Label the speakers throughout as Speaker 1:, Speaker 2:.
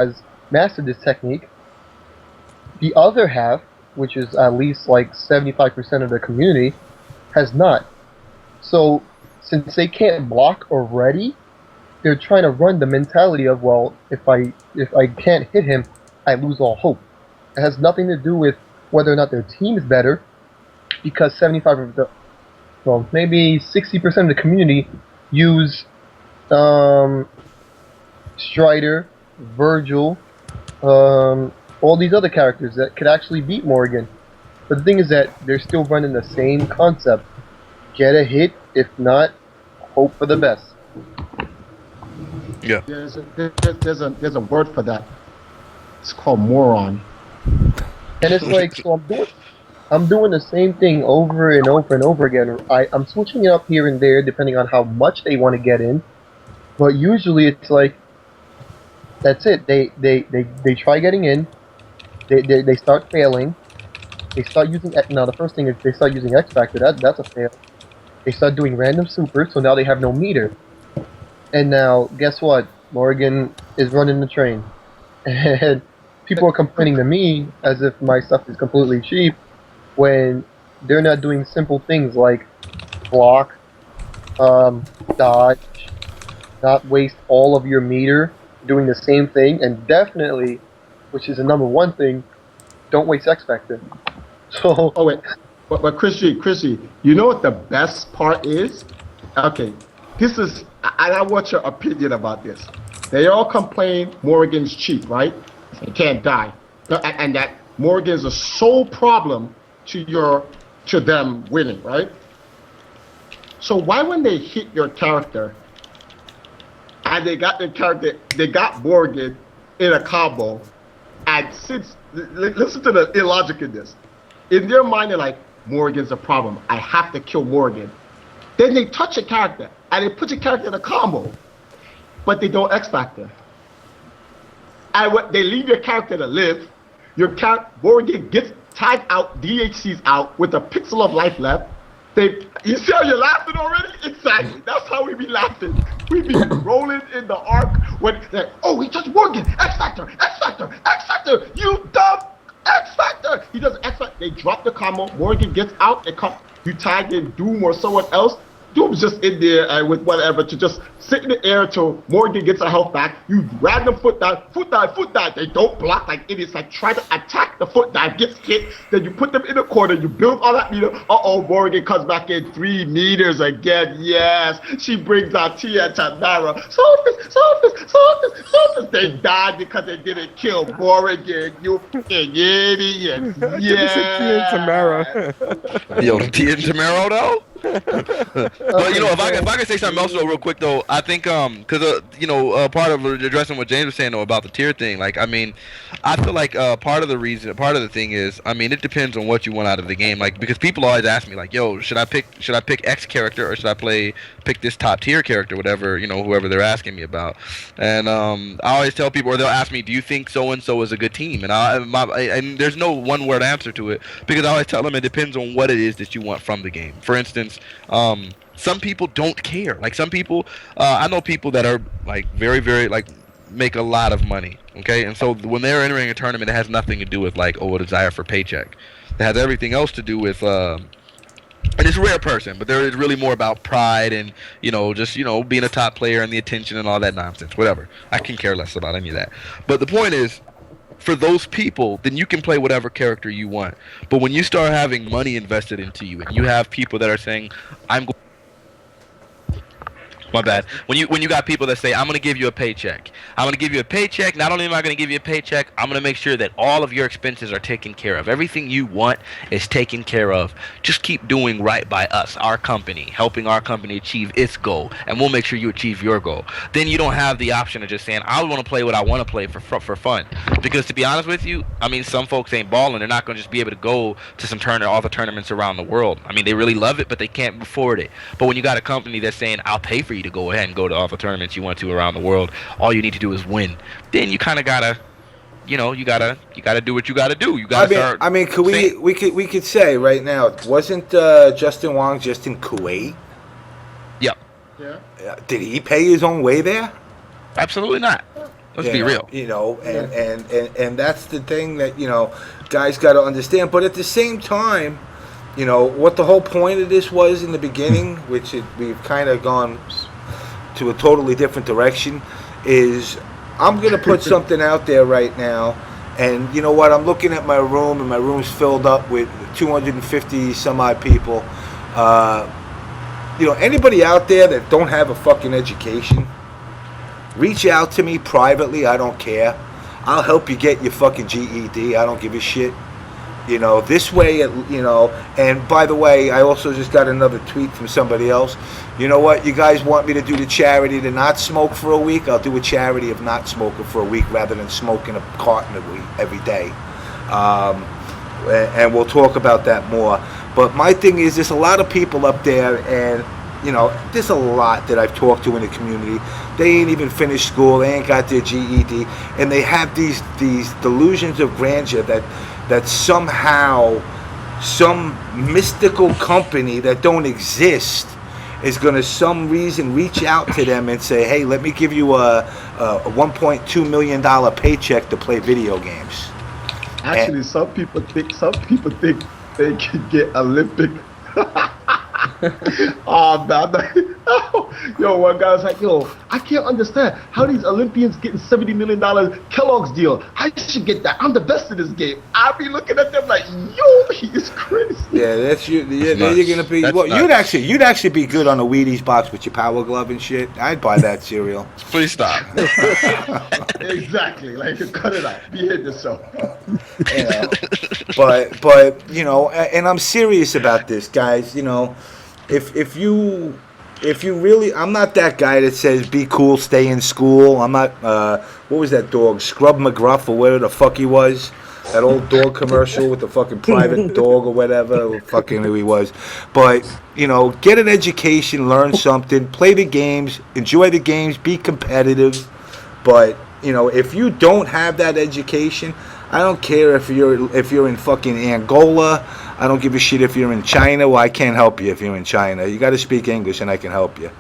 Speaker 1: has mastered this technique. The other half, which is at least like 75% of the community, has not. So, since they can't block already, they're trying to run the mentality of, well, if I can't hit him, I lose all hope. It has nothing to do with whether or not their team is better, because 75%, well, maybe 60% of the community use Strider, Virgil, all these other characters that could actually beat Morrigan. But the thing is that they're still running the same concept. Get a hit, if not, hope for the best.
Speaker 2: Yeah.
Speaker 3: There's a word for that. It's called moron.
Speaker 1: And it's like, so I'm doing the same thing over and over and over again. I'm switching it up here and there depending on how much they want to get in. But usually it's like, that's it. They try getting in. They start failing. They start using, now the first thing is they start using X Factor. That's a fail. They start doing random supers, so now they have no meter. And now, guess what? Morrigan is running the train. And people are complaining to me as if my stuff is completely cheap when they're not doing simple things like block, dodge, not waste all of your meter doing the same thing, and definitely, which is the number one thing, don't waste X Factor. So.
Speaker 3: Oh wait, but ChrisG, you know what the best part is? Okay, this is, and I want your opinion about this. They all complain Morrigan's cheap, right? They can't die, and that Morrigan's a sole problem to them winning, right? So why when they hit your character and they got Morrigan in a combo, and since listen to the illogic in this, in their mind they're like, Morrigan's a problem, I have to kill Morrigan. Then they touch a character and they put your character in a combo, but they don't X Factor. And they leave your character to live. Morrigan gets tagged out, DHC's out with a pixel of life left. You see how you're laughing already? Exactly. That's how we be laughing. We be rolling in the arc when they're, oh, he touched Morrigan. X Factor, X Factor, X Factor. You dumb X Factor. He does X Factor. They drop the combo. Morrigan gets out. You tag in Doom or someone else. Doom's just in there with whatever to just sit in the air until Morrigan gets her health back. You random foot dive. They don't block like idiots. Like try to attack the foot dive, gets hit. Then you put them in a corner. You build all that meter. Morrigan comes back in 3 meters again. Yes, she brings out Tia and Tamara. Sophus. They died because they didn't kill Morrigan. You fucking idiot. Yeah.
Speaker 4: Tia and Tamara.
Speaker 2: Yo, Tia and Tamara though. But you know, if I can say something else though, real quick though, I think because part of addressing what James was saying though about the tier thing, like I mean, I feel like part of the thing is, I mean, it depends on what you want out of the game, like because people always ask me like, yo, should I pick X character or should I pick this top tier character, whatever, you know, whoever they're asking me about, and I always tell people, or they'll ask me, do you think so and so is a good team, and there's no one word answer to it because I always tell them it depends on what it is that you want from the game. For instance, some people don't care. Like some people, I know people that are like very, very like make a lot of money. Okay, and so when they're entering a tournament, it has nothing to do with like a desire for paycheck. It has everything else to do with and it's a rare person, but there is really more about pride and just being a top player and the attention and all that nonsense. Whatever. I can care less about any of that. But the point is, for those people, then you can play whatever character you want. But when you start having money invested into you, and you have people that are saying, my bad. When you got people that say, I'm going to give you a paycheck. I'm going to give you a paycheck. Not only am I going to give you a paycheck, I'm going to make sure that all of your expenses are taken care of. Everything you want is taken care of. Just keep doing right by us, our company, helping our company achieve its goal, and we'll make sure you achieve your goal. Then you don't have the option of just saying, I want to play what I want to play for fun. Because to be honest with you, I mean, some folks ain't balling. They're not going to just be able to go to some all the tournaments around the world. I mean, they really love it, but they can't afford it. But when you got a company that's saying, I'll pay for you to go ahead and go to all the tournaments you want to around the world, all you need to do is win, then you kind of gotta you gotta do what you gotta do. You gotta start.
Speaker 5: I mean, we could say right now, wasn't Justin Wong just in Kuwait?
Speaker 2: Yep.
Speaker 3: Yeah.
Speaker 5: Did he pay his own way there?
Speaker 2: Absolutely not. Let's be real.
Speaker 5: And that's the thing that guys got to understand. But at the same time, what the whole point of this was in the beginning, which we've kind of gone to a totally different direction, is I'm going to put something out there right now. And you know what? I'm looking at my room, and my room's filled up with 250 some odd people. Anybody out there that don't have a fucking education, reach out to me privately. I don't care. I'll help you get your fucking GED. I don't give a shit. This way, and by the way, I also just got another tweet from somebody else. You know what? You guys want me to do the charity to not smoke for a week? I'll do a charity of not smoking for a week rather than smoking a carton a week every day. And we'll talk about that more. But my thing is, there's a lot of people up there, and there's a lot that I've talked to in the community. They ain't even finished school. They ain't got their GED, and they have these delusions of grandeur that somehow some mystical company that don't exist is going to some reason reach out to them and say, hey, let me give you a $1.2 million paycheck to play video games.
Speaker 3: Actually, some people think they can get Olympic. Oh man, yo, one guy was like, yo, I can't understand how these Olympians getting $70 million Kellogg's deal. I should get that. I'm the best in this game. I'll be looking at them like, yo, he's crazy.
Speaker 5: Yeah, that's you. Yeah, you're gonna be. Well, you'd actually be good on a Wheaties box with your Power Glove and shit. I'd buy that cereal.
Speaker 2: Please stop.
Speaker 3: Exactly. Like, cut it out. Be hitting yourself.
Speaker 5: But and I'm serious about this, guys. If you really, I'm not that guy that says be cool, stay in school. I'm not. What was that dog? Scrub McGruff or whatever the fuck he was. That old dog commercial with the fucking private dog or whatever, fucking who he was. But get an education, learn something, play the games, enjoy the games, be competitive. But if you don't have that education, I don't care if you're in fucking Angola. I don't give a shit if you're in China. Well, I can't help you if you're in China. You got to speak English, and I can help you.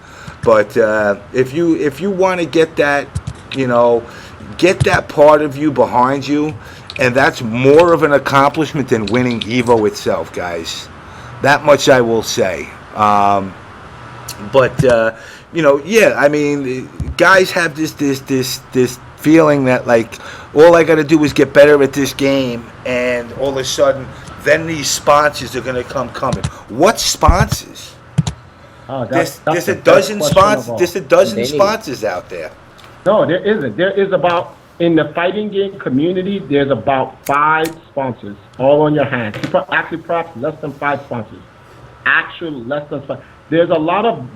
Speaker 5: But if you want to get that, get that part of you behind you, and that's more of an accomplishment than winning Evo itself, guys. That much I will say. Yeah. I mean, guys have this feeling that like all I got to do is get better at this game, and all of a sudden, then these sponsors are going to coming. What sponsors?
Speaker 4: Oh,
Speaker 5: there's a dozen sponsors. There's a dozen sponsors out there.
Speaker 4: No, there isn't. There is about, in the fighting game community, there's about 5 sponsors all on your hands. Actually, perhaps less than 5 sponsors. Actually, less than 5. There's a lot of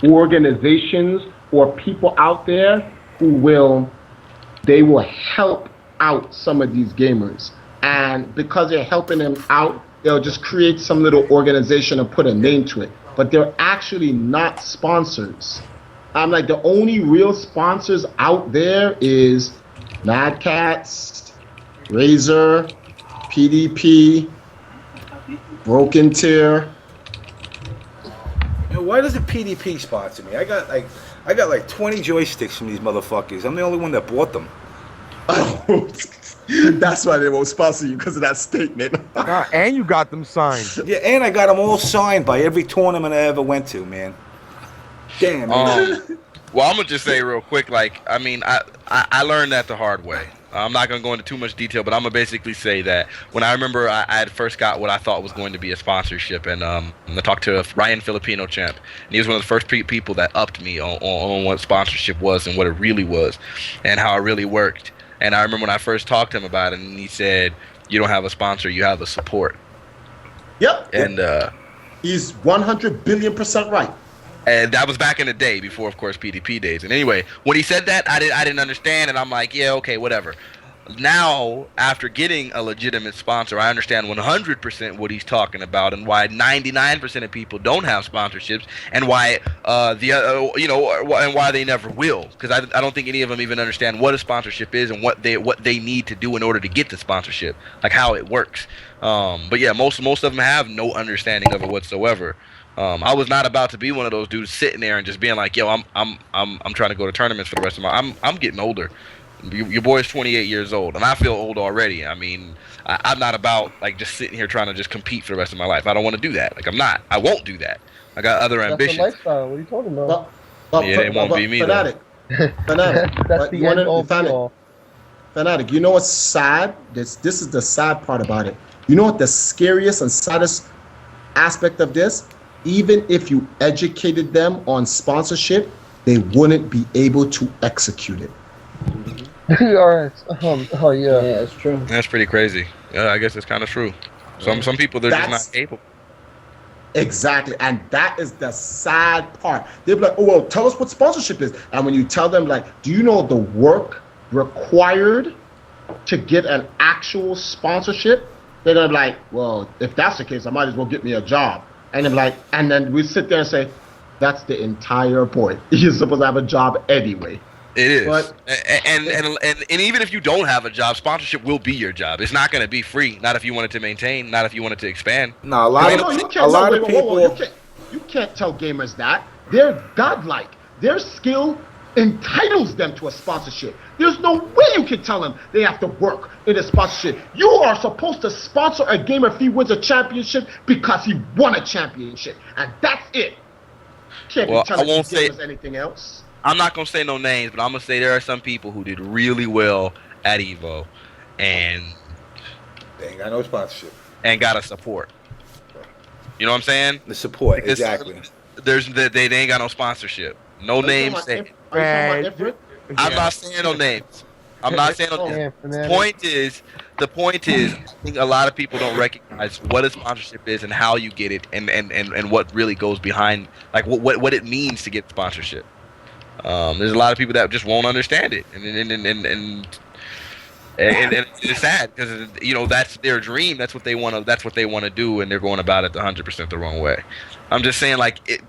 Speaker 4: organizations or people out there who will help out some of these gamers. And because they're helping them out, they'll just create some little organization and put a name to it. But they're actually not sponsors. I'm like, the only real sponsors out there is Mad Cats, Razer, PDP, Broken Tier.
Speaker 5: Why does the PDP sponsor me? I got like 20 joysticks from these motherfuckers. I'm the only one that bought them.
Speaker 3: Oh, that's why they won't sponsor you, because of that statement.
Speaker 6: And you got them signed.
Speaker 5: Yeah, and I got them all signed by every tournament I ever went to, man. Damn, man.
Speaker 2: Well, I'm gonna just say real quick, like, I mean, I learned that the hard way. I'm not gonna go into too much detail, but I'm gonna basically say that when I remember I had first got what I thought was going to be a sponsorship, and I talked to Ryan Filipino Champ, and he was one of the first people that upped me on what sponsorship was and what it really was, and how it really worked. And I remember when I first talked to him about it, and he said, "You don't have a sponsor, you have a support."
Speaker 3: Yep.
Speaker 2: And
Speaker 3: he's 100 billion% right.
Speaker 2: And that was back in the day, before, of course, PDP days. And anyway, when he said that, I didn't understand, and I'm like, yeah, okay, whatever. Now, after getting a legitimate sponsor, I understand 100% what he's talking about, and why 99% of people don't have sponsorships, and why and why they never will. Because I don't think any of them even understand what a sponsorship is and what they need to do in order to get the sponsorship, like how it works. But yeah, most of them have no understanding of it whatsoever. I was not about to be one of those dudes sitting there and just being like, "Yo, I'm trying to go to tournaments for the rest of my." I'm getting older. Your boy is 28 years old, and I feel old already. I mean, I'm not about like just sitting here trying to just compete for the rest of my life. I don't want to do that. Like I'm not. I won't do that. I got other
Speaker 1: That's the
Speaker 2: ambitions.
Speaker 1: lifestyle. What are you talking about?
Speaker 2: Yeah, it won't be me, though.
Speaker 3: Fanatic.
Speaker 1: That's the end all be all.
Speaker 3: Fanatic, you know what's sad? This is the sad part about it. You know what the scariest and saddest aspect of this? Even if you educated them on sponsorship, they wouldn't be able to execute it.
Speaker 1: Alright. Oh yeah.
Speaker 7: Yeah, that's true.
Speaker 2: That's pretty crazy. Yeah, I guess it's kind of true. Some people they're just not capable.
Speaker 3: Exactly, and that is the sad part. They'll be like, "Oh well, tell us what sponsorship is." And when you tell them, like, "Do you know the work required to get an actual sponsorship?" They're gonna be like, "Well, if that's the case, I might as well get me a job." And I'm like, and then we sit there and say, "That's the entire point. You're supposed to have a job anyway."
Speaker 2: It is,
Speaker 3: But-
Speaker 2: and even if you don't have a job, sponsorship will be your job. It's not going to be free. Not if you want it to maintain. Not if you want it to expand.
Speaker 5: No, a lot
Speaker 3: No,
Speaker 5: of
Speaker 3: you can't
Speaker 5: a lot
Speaker 3: tell-
Speaker 5: of
Speaker 3: wait, whoa,
Speaker 5: people.
Speaker 3: you can't tell gamers that. They're godlike. Their skill entitles them to a sponsorship. There's no way you can tell them they have to work in a sponsorship. You are supposed to sponsor a gamer if he wins a championship because he won a championship, and that's it. Can't
Speaker 2: Well,
Speaker 3: be telling
Speaker 2: I won't
Speaker 3: these
Speaker 2: say-
Speaker 3: gamers anything else.
Speaker 2: I'm not going to say no names, but I'm going to say there are some people who did really well at Evo, and
Speaker 5: They ain't got no sponsorship.
Speaker 2: got a support. You know what I'm saying?
Speaker 5: The support,
Speaker 2: Because
Speaker 5: exactly.
Speaker 2: they ain't got no sponsorship. No names.
Speaker 3: Are you talking about Ifrit?
Speaker 2: I'm not saying no names. I'm not saying no names.
Speaker 1: Yeah,
Speaker 2: The point is, I think a lot of people don't recognize what a sponsorship is and how you get it, and what really goes behind, like what it means to get sponsorship. There's a lot of people that just won't understand it, and it's sad because that's their dream. That's what they want to. That's what they want to do, and they're going about it 100% the wrong way. I'm just saying,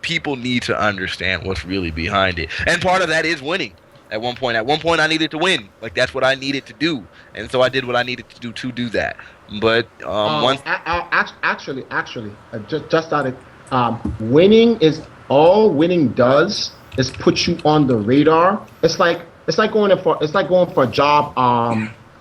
Speaker 2: people need to understand what's really behind it, and part of that is winning. At one point, I needed to win. Like that's what I needed to do, and so I did what I needed to do that. But once
Speaker 3: actually, just out of winning is all winning does is put you on the radar. It's like going in for a job.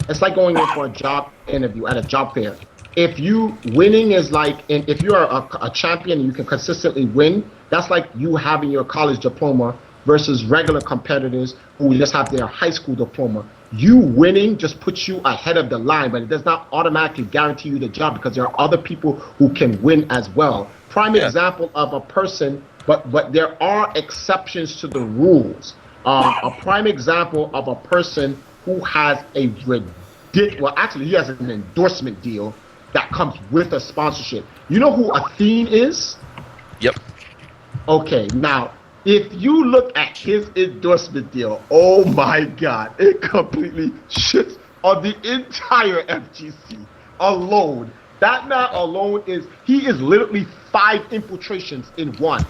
Speaker 3: It's like going in for a job interview at a job fair. If you winning is if you are a champion and you can consistently win, that's like you having your college diploma versus regular competitors who just have their high school diploma. You winning just puts you ahead of the line, but it does not automatically guarantee you the job because there are other people who can win as well. Prime example of a person, but there are exceptions to the rules. A prime example of a person who has he has an endorsement deal that comes with a sponsorship. You know who Wtih is?
Speaker 2: Yep.
Speaker 3: Okay, now if you look at his endorsement deal, oh my God, it completely shits on the entire FGC alone. That man alone he is literally 5 infiltrations in one.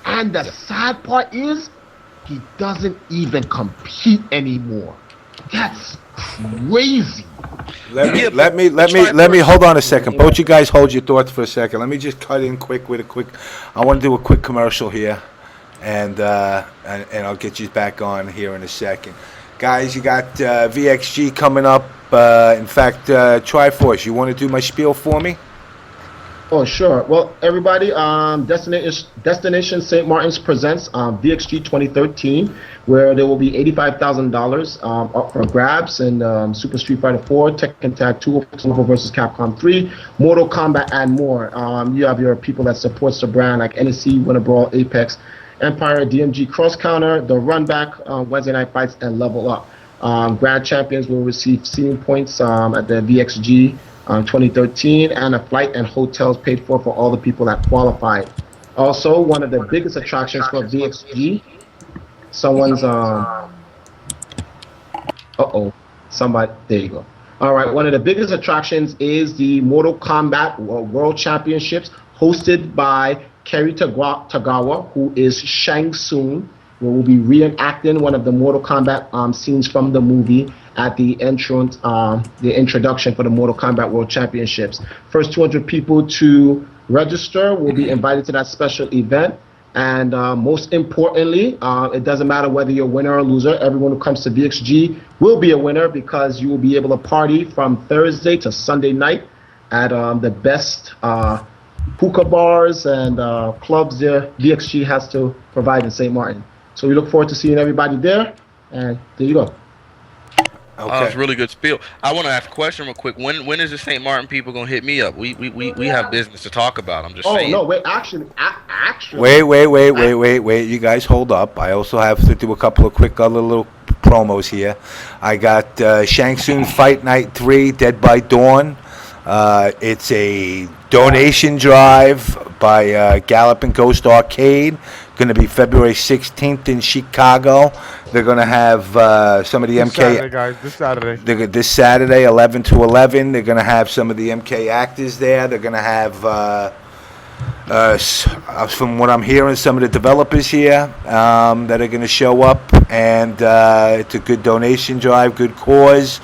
Speaker 3: And the sad part is, he doesn't even compete anymore. That's crazy.
Speaker 5: Let me hold on a second. Both you guys hold your thoughts for a second. Let me just cut in quick with a quick. I want to do a quick commercial here, and I'll get you back on here in a second. Guys, you got VXG coming up. In fact, Triforce, you want to do my spiel for me?
Speaker 3: Oh, sure. Well, everybody, Destination St. Martin's presents VXG 2013, where there will be $85,000 up for grabs in Super Street Fighter 4, Tekken Tag 2, Marvel vs. Capcom 3, Mortal Kombat, and more. You have your people that supports the brand like NSC, Winter Brawl, Apex, Empire, DMG, Cross Counter, The Runback, Wednesday Night Fights, and Level Up. Grand champions will receive seeding points at the VXG 2013, and a flight and hotels paid for all the people that qualified. Also, one of the biggest attractions for VXG, there you go. All right, one of the biggest attractions is the Mortal Kombat World Championships, hosted by Kerry Tagawa, who is Shang Tsung, where we'll be reenacting one of the Mortal Kombat scenes from the movie at the introduction for the Mortal Kombat World Championships. First 200 people to register will be invited to that special event. And most importantly, it doesn't matter whether you're a winner or loser. Everyone who comes to VXG will be a winner because you will be able to party from Thursday to Sunday night at the best hookah bars and clubs there VXG has to provide in St. Martin. So we look forward to seeing everybody there. And there you go.
Speaker 2: Okay. It's a really good spiel. I want to ask a question real quick. When is the St. Martin people gonna hit me up? We have business to talk about. I'm just saying.
Speaker 3: Oh no, wait, actually.
Speaker 5: Wait. You guys hold up. I also have to do a couple of quick other little promos here. I got Shang Tsung Fight Night 3, Dead by Dawn. It's a donation drive by Gallop and Ghost Arcade. Going to be February 16th in Chicago. They're going to have some of the MK.
Speaker 6: Saturday, guys. This Saturday.
Speaker 5: This Saturday, 11 to 11. They're going to have some of the MK actors there. They're going to have, from what I'm hearing, some of the developers here that are going to show up. And it's a good donation drive, good cause.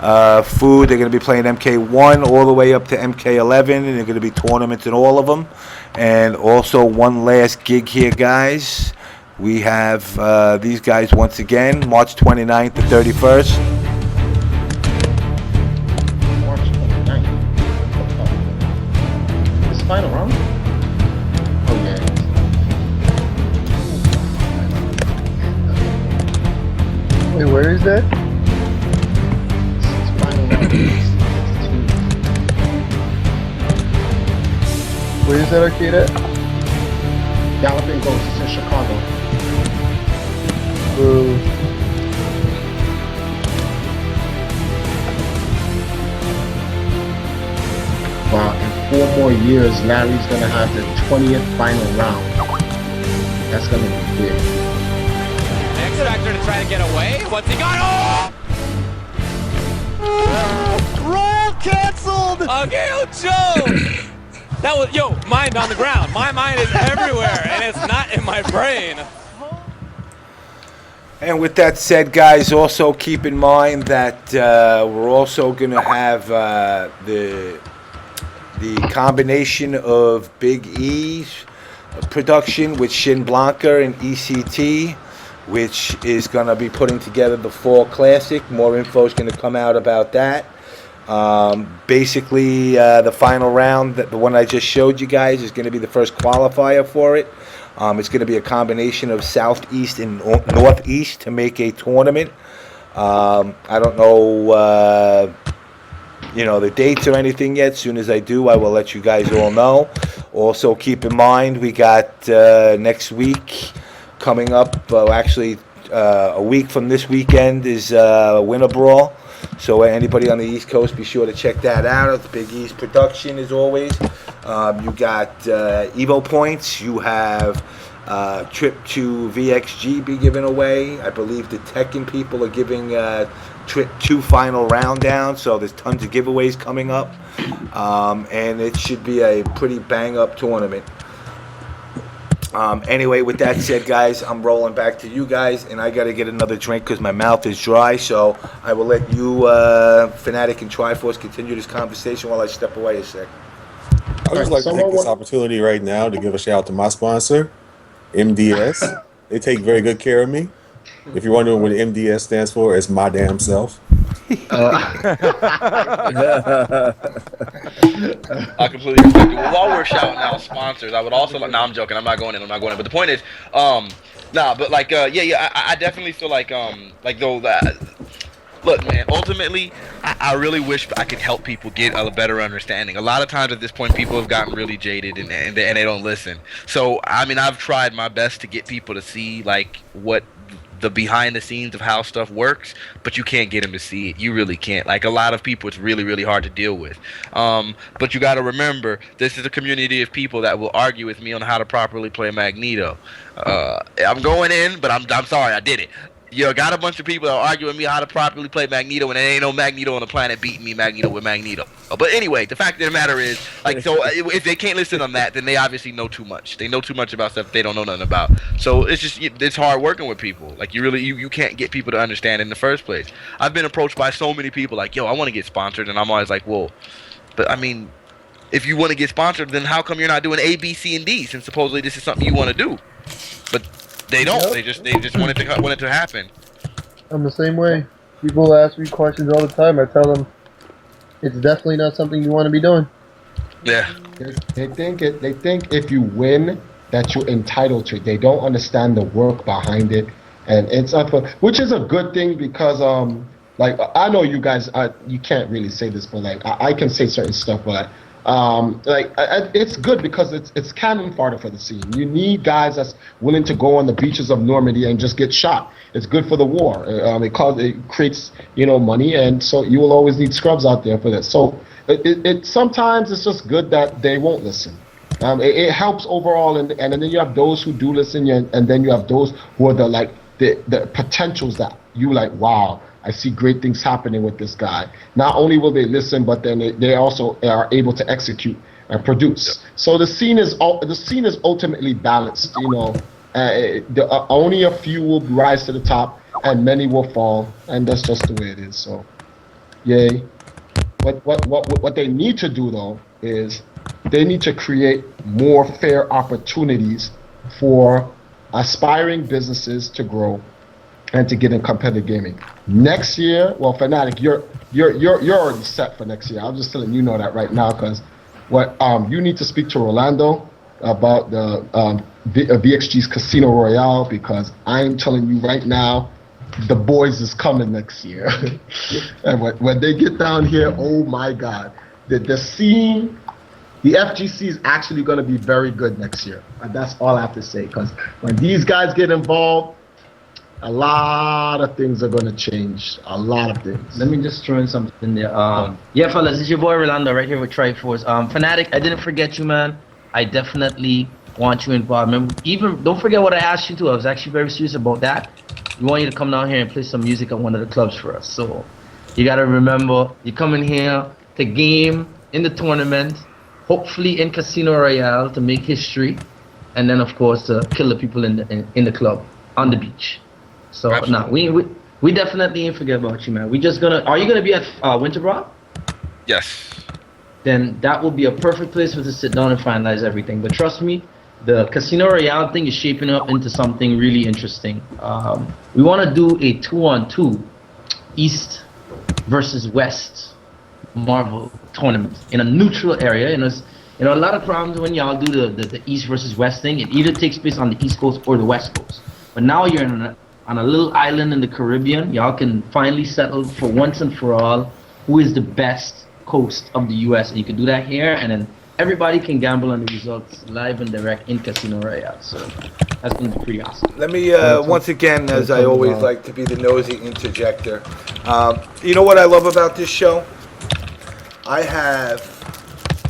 Speaker 5: Food, they're going to be playing MK1 all the way up to MK11, and they're going to be tournaments in all of them. And also one last gig here, guys. We have these guys once again, March 29th to 31st.
Speaker 3: March 29th. This final round? Oh, yeah.
Speaker 1: Wait, where is that? Where is that arcade at?
Speaker 3: Galloping Ghost is in Chicago. Wow, in 4 more years, Larry's gonna have the 20th final round. That's gonna be big.
Speaker 7: X Factor to try to get away. What's he got? Oh! Roll canceled! Okay, Joe! That was, mind on the ground. My mind is everywhere, and it's not in my brain.
Speaker 5: And with that said, guys, also keep in mind that we're also going to have the combination of Big E's production with Shin Blanca and ECT, which is going to be putting together the Fall Classic. More info is going to come out about that. Basically, the final round, the one I just showed you guys, is going to be the first qualifier for it. It's going to be a combination of Southeast and Northeast to make a tournament. I don't know, the dates or anything yet. As soon as I do, I will let you guys all know. Also, keep in mind, we got next week coming up. Actually, a week from this weekend is Winter Brawl. So anybody on the East Coast, be sure to check that out. It's Big East production, as always. You got Evo points. You have trip to VXG be given away. I believe the Tekken people are giving trip 2 final round down. So there's tons of giveaways coming up. And it should be a pretty bang-up tournament. Anyway, with that said, guys, I'm rolling back to you guys, and I got to get another drink because my mouth is dry. So I will let you, Fanatic and Triforce, continue this conversation while I step away a sec.
Speaker 8: I'd just like to take this opportunity right now to give a shout out to my sponsor, MDS. They take very good care of me. If you're wondering what MDS stands for, it's my damn self.
Speaker 2: I completely respect it. Well, while we're shouting out sponsors, I would also like. I'm joking. I'm not going in. But the point is, I definitely feel like look, man. Ultimately, I really wish I could help people get a better understanding. A lot of times at this point, people have gotten really jaded and they don't listen. So I mean, I've tried my best to get people to see like what the behind the scenes of how stuff works, but you can't get them to see it. You really can't. Like a lot of people, it's really, really hard to deal with. But you got to remember, this is a community of people that will argue with me on how to properly play Magneto. I'm going in, but I'm sorry, I did it. You got a bunch of people that are arguing me how to properly play Magneto, and there ain't no Magneto on the planet beating me Magneto with Magneto. But anyway, the fact of the matter is, like, so if they can't listen on that, then they obviously know too much. They know too much about stuff they don't know nothing about. So it's hard working with people. Like, you can't get people to understand in the first place. I've been approached by so many people like, yo, I want to get sponsored, and I'm always like, well, but I mean, if you want to get sponsored, then how come you're not doing A, B, C, and D, since supposedly this is something you want to do? but they don't.
Speaker 1: Yep.
Speaker 2: They just want it to happen.
Speaker 1: I'm the same way. People ask me questions all the time. I tell them it's definitely not something you want to be doing.
Speaker 2: Yeah.
Speaker 3: They think if you win that you're entitled to it. They don't understand the work behind it, and it's up, which is a good thing because like I know you guys you can't really say this, but like I can say certain stuff, but it's good because it's cannon fodder for the scene. You need guys that's willing to go on the beaches of Normandy and just get shot. It's good for the war. It creates money, and so you will always need scrubs out there for this. So it sometimes it's just good that they won't listen. It helps overall, and then you have those who do listen, and then you have those who are the potentials that you like. Wow, I see great things happening with this guy. Not only will they listen, but then they also are able to execute and produce. So the scene is ultimately balanced. Only a few will rise to the top, and many will fall, and that's just the way it is. So, yay. What they need to do though is they need to create more fair opportunities for aspiring businesses to grow and to get in competitive gaming. Next year, well, Fanatic, you're already set for next year. I'm just letting you know that right now, because you need to speak to Rolando about the VXG's Casino Royale, because I'm telling you right now, the boys is coming next year. And when they get down here, oh my God, the scene. The FGC is actually going to be very good next year. And that's all I have to say. Because when these guys get involved, a lot of things are going to change. A lot of things.
Speaker 9: Let me just throw in something there. Yeah, fellas, it's your boy Rolando right here with Triforce. Fanatic, I didn't forget you, man. I definitely want you involved. Remember, don't forget what I asked you to. I was actually very serious about that. We want you to come down here and play some music at one of the clubs for us. So you got to remember, you come in here to game in the tournament, hopefully in Casino Royale to make history, and then of course to kill the people in the club on the beach. So now we definitely ain't forget about you, man. We just are you gonna be at Winter Brawl?
Speaker 2: Yes.
Speaker 9: Then that will be a perfect place for us to sit down and finalize everything. But trust me, the Casino Royale thing is shaping up into something really interesting. We want to do a 2-on-2 East versus West Marvel tournament in a neutral area. A lot of problems when y'all do the East versus West thing. It either takes place on the East Coast or the West Coast. But now you're on a little island in the Caribbean. Y'all can finally settle for once and for all who is the best coast of the U.S. And you can do that here, and then everybody can gamble on the results live and direct in Casino Royale. So that's going to be pretty awesome.
Speaker 5: Let me, once again, as I always like to be the nosy interjector. You know what I love about this show? I have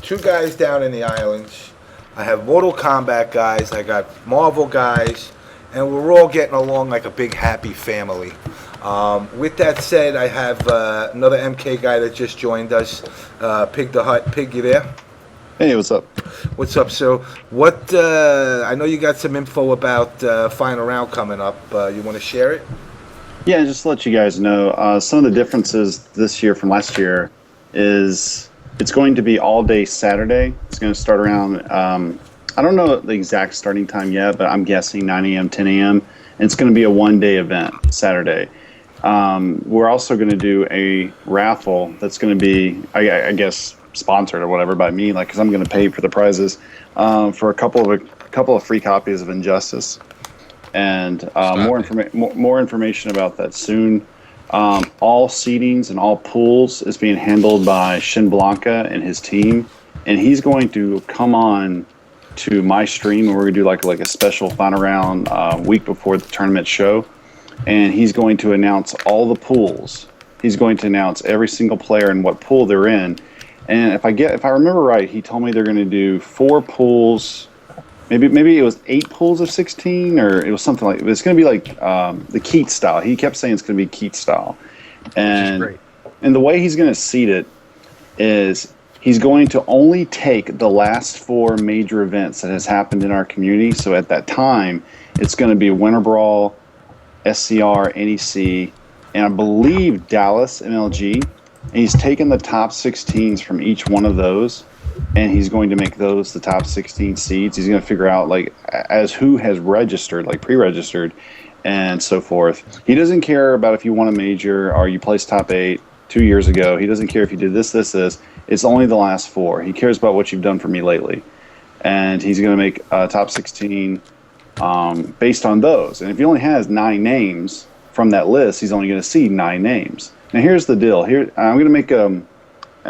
Speaker 5: 2 guys down in the islands. I have Mortal Kombat guys. I got Marvel guys. And we're all getting along like a big happy family. With that said, I have another MK guy that just joined us. Pig the Hut. Pig, you there?
Speaker 10: Hey, what's up?
Speaker 5: What's up? So, I know you got some info about Final Round coming up. You want to share it?
Speaker 10: Yeah, just to let you guys know, some of the differences this year from last year is it's going to be all day Saturday. It's going to start around, I don't know the exact starting time yet, but I'm guessing 9 a.m., 10 a.m. And it's going to be a one-day event, Saturday. We're also going to do a raffle that's going to be, I guess, sponsored or whatever by me, because I'm going to pay for the prizes for a couple of free copies of Injustice. And more information about that soon. All seedings and all pools is being handled by Shin Blanca and his team, and he's going to come on to my stream, and we're going to do like a special final round week before the tournament show, and he's going to announce all the pools. He's going to announce every single player and what pool they're in. And if I remember right, he told me they're going to do 4 pools. Maybe it was 8 pools of 16, or it was something like. It's going to be like the Keat style. He kept saying it's going to be Keat style, and the way he's going to seed it is he's going to only take the last 4 major events that has happened in our community. So at that time, it's going to be Winter Brawl, SCR, NEC, and I believe Dallas MLG. And he's taken the top 16s from each one of those, and he's going to make those the top 16 seeds. He's going to figure out like as who has registered, like pre-registered, and so forth. He doesn't care about if you won a major or you placed top 8 2 years ago. He doesn't care if you did this. It's only the last 4. He cares about what you've done for me lately, and he's going to make top 16 based on those. And if he only has 9 names from that list, he's only going to see 9 names. Now here's the deal. Here I'm going to make a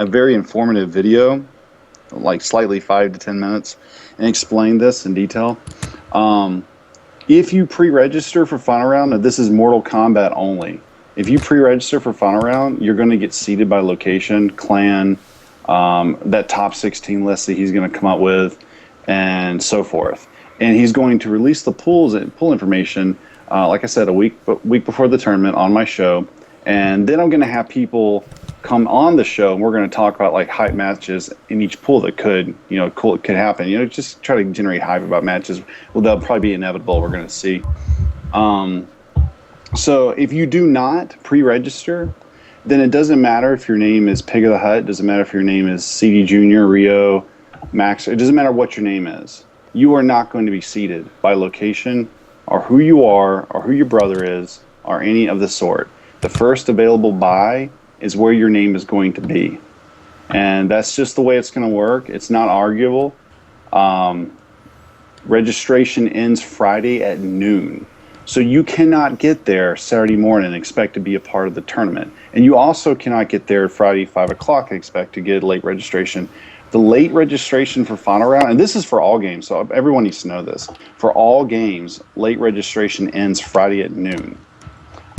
Speaker 10: very informative video, like slightly 5 to 10 minutes, and explain this in detail. If you pre-register for Final Round, now this is Mortal Kombat only. If you pre-register for Final Round, you're going to get seeded by location, clan, that top 16 list that he's going to come up with, and so forth. And he's going to release the pool information, like I said, a week before the tournament on my show. And then I'm going to have people come on the show, and we're going to talk about like hype matches in each pool that could happen. Just try to generate hype about matches. Well, they'll probably be inevitable. We're going to see. So if you do not pre-register, then it doesn't matter if your name is Pig of the Hut. It doesn't matter if your name is CD Junior, Rio, Max. It doesn't matter what your name is. You are not going to be seeded by location or who you are or who your brother is or any of the sort. The first available buy is where your name is going to be. And that's just the way it's going to work. It's not arguable. Registration ends Friday at noon. So you cannot get there Saturday morning and expect to be a part of the tournament. And you also cannot get there Friday 5 o'clock and expect to get late registration. The late registration for Final Round, and this is for all games, so everyone needs to know this. For all games, late registration ends Friday at noon.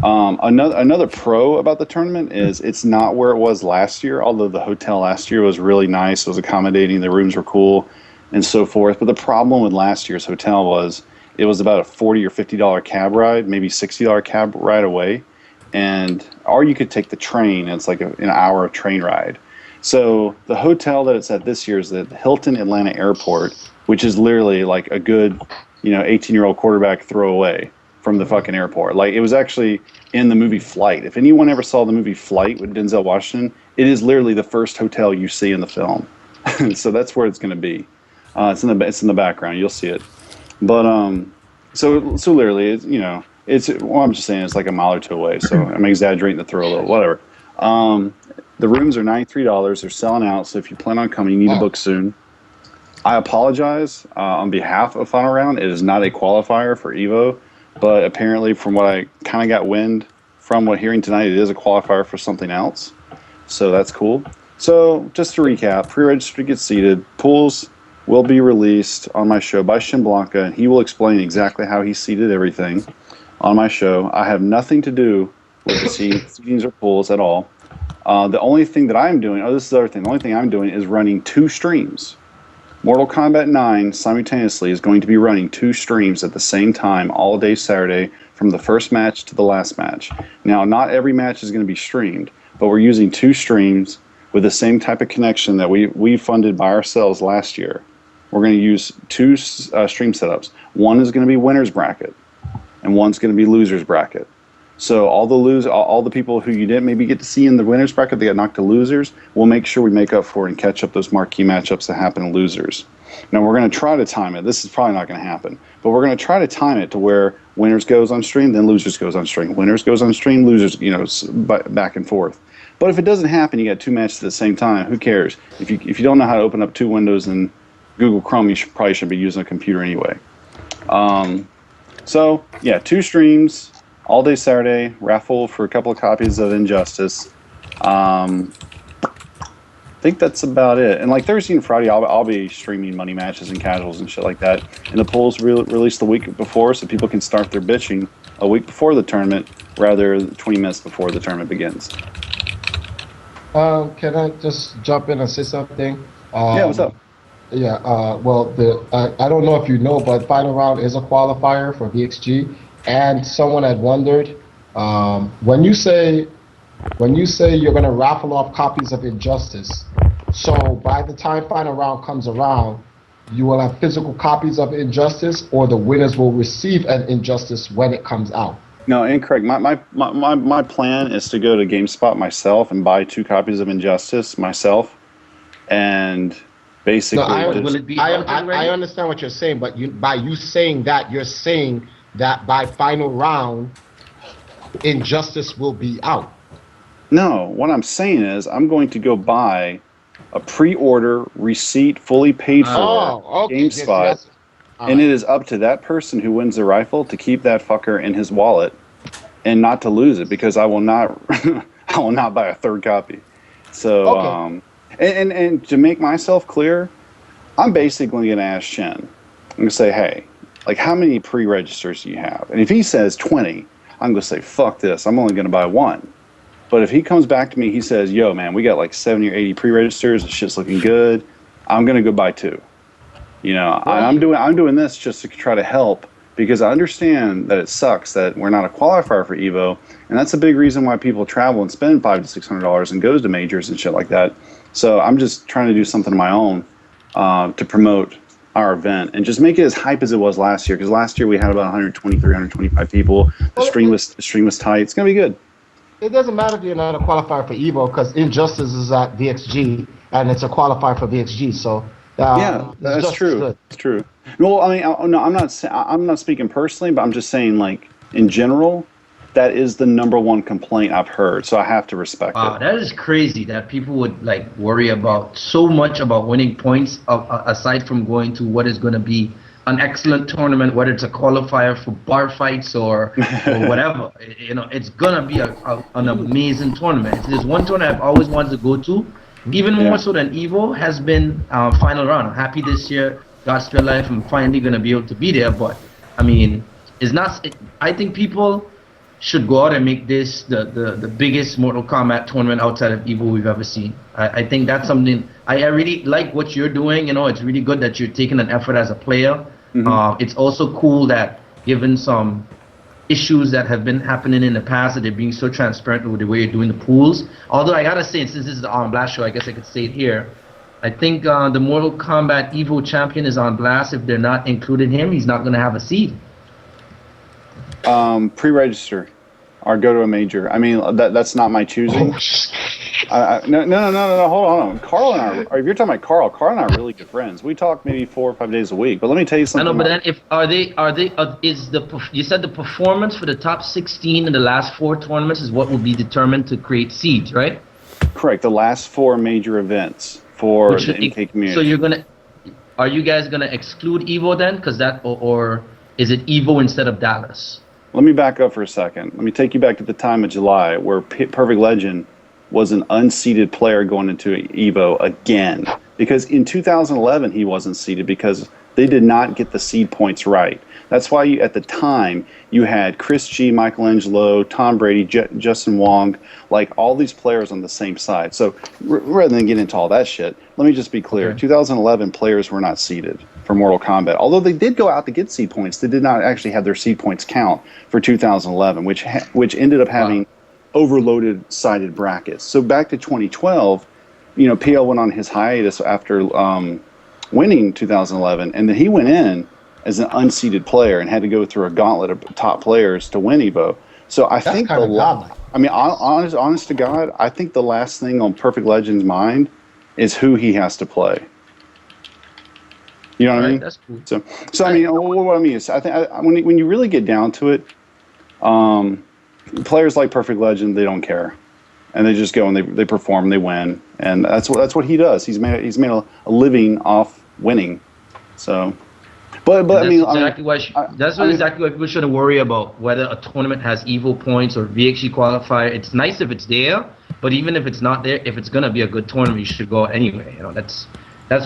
Speaker 10: Another pro about the tournament is it's not where it was last year, although the hotel last year was really nice. It was accommodating. The rooms were cool and so forth. But the problem with last year's hotel was it was about a $40 or $50 cab ride, maybe $60 cab ride away. Or you could take the train. And it's like an hour train ride. So the hotel that it's at this year is the Hilton Atlanta Airport, which is literally like a good, 18-year-old quarterback throwaway from the fucking airport. Like, it was actually in the movie Flight. If anyone ever saw the movie Flight with Denzel Washington, it is literally the first hotel you see in the film. So that's where it's going to be. It's in the background. You'll see it. But so literally, it's I'm just saying it's like a mile or two away. So I'm exaggerating the throw a little, whatever. The rooms are $93. They're selling out. So if you plan on coming, you need to book soon. I apologize on behalf of Final Round. It is not a qualifier for Evo. But apparently, from what I kind of got wind from what hearing tonight, it is a qualifier for something else. So that's cool. So just to recap, pre-registered gets seated. Pools will be released on my show by Shin Blanca, and he will explain exactly how he seeded everything on my show. I have nothing to do with the seedings or pools at all. The only thing that I'm doing, this is the other thing, the only thing I'm doing is running 2 streams. Mortal Kombat 9 simultaneously is going to be running 2 streams at the same time all day Saturday from the first match to the last match. Now, not every match is going to be streamed, but we're using 2 streams with the same type of connection that we funded by ourselves last year. We're going to use 2 stream setups. One is going to be winner's bracket, and one's going to be loser's bracket. So all the people who you didn't maybe get to see in the winners bracket, they got knocked to losers, we'll make sure we make up for it and catch up those marquee matchups that happen in losers. Now we're going to try to time it. This is probably not going to happen, but we're going to try to time it to where winners goes on stream, then losers goes on stream. Winners goes on stream, losers, back and forth. But if it doesn't happen, you got 2 matches at the same time, who cares? If you don't know how to open up 2 windows in Google Chrome, you probably shouldn't be using a computer anyway. So yeah, 2 streams. All day Saturday, raffle for a couple of copies of Injustice. I think that's about it. And like Thursday and Friday, I'll be streaming money matches and casuals and shit like that. And the polls released the week before, so people can start their bitching a week before the tournament, rather than 20 minutes before the tournament begins.
Speaker 4: Can I just jump in and say something?
Speaker 10: Yeah, what's up?
Speaker 4: Yeah, I don't know if you know, but Final Round is a qualifier for VXG. And someone had wondered, when you say you're going to raffle off copies of Injustice, so by the time Final Round comes around, you will have physical copies of Injustice, or the winners will receive an Injustice when it comes out?
Speaker 10: No, incorrect. My plan is to go to GameSpot myself and buy 2 copies of Injustice myself, and Basically,
Speaker 9: Will it be
Speaker 4: I
Speaker 9: out already?
Speaker 4: understand what you're saying, but by you saying that, you're saying that by final round, Injustice will be out.
Speaker 10: no, what I'm saying is I'm going to go buy a pre-order receipt fully paid for
Speaker 4: okay.
Speaker 10: GameSpot, and it is up to that person who wins the rifle to keep that fucker in his wallet and not to lose it, because I will not I will not buy a third copy. So and to make myself clear, I'm basically going to ask Chen. I'm going to say, hey, like, how many pre-registers do you have? And if he says 20, I'm going to say, fuck this, I'm only going to buy one. But if he comes back to me, he says, yo, man, we got like 70 or 80 pre-registers, the shit's looking good, I'm going to go buy 2. You know, I'm doing this just to try to help, because I understand that it sucks that we're not a qualifier for Evo, and that's a big reason why people travel and spend $500 to $600 and goes to majors and shit like that. So I'm just trying to do something of my own to promote our event and just make it as hype as it was last year, because last year we had about 123, 125 people. The stream was tight. It's gonna be good.
Speaker 4: It doesn't matter if you're not a qualifier for Evo, because Injustice is at VXG and it's a qualifier for VXG. So
Speaker 10: yeah, that's true. That's true. Well, I mean, no, I'm not speaking personally, but I'm just saying, like, in general, that is the #1 complaint I've heard. So I have to respect it.
Speaker 9: That is crazy that people would like worry about so much about winning points aside from going to what is going to be an excellent tournament, whether it's a qualifier for bar fights or whatever. You know, it's gonna be an amazing tournament. There's one tournament I've always wanted to go to, even more so than Evo, has been final round. I'm happy this year, Godspeed Life, I'm finally gonna be able to be there. But I mean, it's not. I think people should go out and make this the biggest Mortal Kombat tournament outside of Evo we've ever seen. I think that's something. I really like what you're doing. You know, it's really good that you're taking an effort as a player. It's also cool that, given some issues that have been happening in the past, that they're being so transparent with the way you're doing the pools. Although I gotta say, since this is the On Blast show, I guess I could say it here. I think the Mortal Kombat Evo champion is on blast. If they're not including him, he's not gonna have a seed.
Speaker 10: Pre-register or go to a major. I mean, that's not my choosing. No, hold on. Carl and I, or if you're talking about Carl and I are really good friends. We talk maybe 4 or 5 days a week. But let me tell you something.
Speaker 9: I know, but then you said the performance for the top 16 in the last 4 tournaments is what will be determined to create seeds, right?
Speaker 10: Correct. The last 4 major events for the MK community.
Speaker 9: So are you guys gonna exclude Evo then? Because or is it Evo instead of Dallas?
Speaker 10: Let me back up for a second. Let me take you back to the time of July where Perfect Legend was an unseeded player going into Evo again. Because in 2011 he wasn't seeded because they did not get the seed points right. That's why at the time you had ChrisG, Michelangelo, Tom Brady, Justin Wong, like all these players on the same side. So rather than get into all that shit, let me just be clear. Okay. 2011 players were not seeded for Mortal Kombat. Although they did go out to get seed points, they did not actually have their seed points count for 2011, which ended up having overloaded sided brackets. So back to 2012, you know, PL went on his hiatus after winning 2011, and then he went in as an unseeded player and had to go through a gauntlet of top players to win Evo. So I think honest to God, I think the last thing on Perfect Legend's mind is who he has to play. You know what I mean? That's cool. So I mean, what I mean is, I think when you really get down to it, players like Perfect Legend, they don't care, and they just go and they perform, they win, and that's what he does. He's made a living off winning. So, but I mean,
Speaker 9: exactly why people shouldn't worry about whether a tournament has Evo points or VXG qualifier. It's nice if it's there, but even if it's not there, if it's gonna be a good tournament, you should go anyway. You know, that's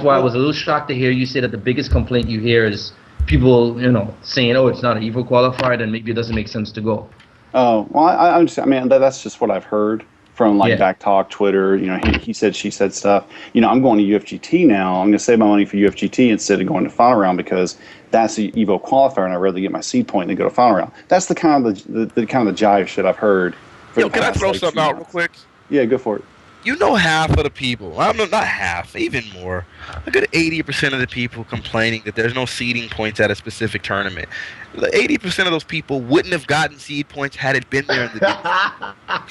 Speaker 9: why I was a little shocked to hear you say that the biggest complaint you hear is people, you know, saying, "Oh, it's not an Evo qualifier," then maybe it doesn't make sense to go.
Speaker 10: Oh, well, I mean, that's just what I've heard from Back Talk, Twitter. You know, he said, she said stuff. You know, I'm going to UFGT now. I'm going to save my money for UFGT instead of going to final round because that's the Evo qualifier, and I'd rather get my seed point than go to final round. That's the kind of the jive shit I've heard.
Speaker 2: Yo, can I throw something out real quick?
Speaker 10: Yeah, go for it.
Speaker 2: You know, half of the people, not half, even more, a good 80% of the people complaining that there's no seeding points at a specific tournament. 80% of those people wouldn't have gotten seed points had it been there in the beginning.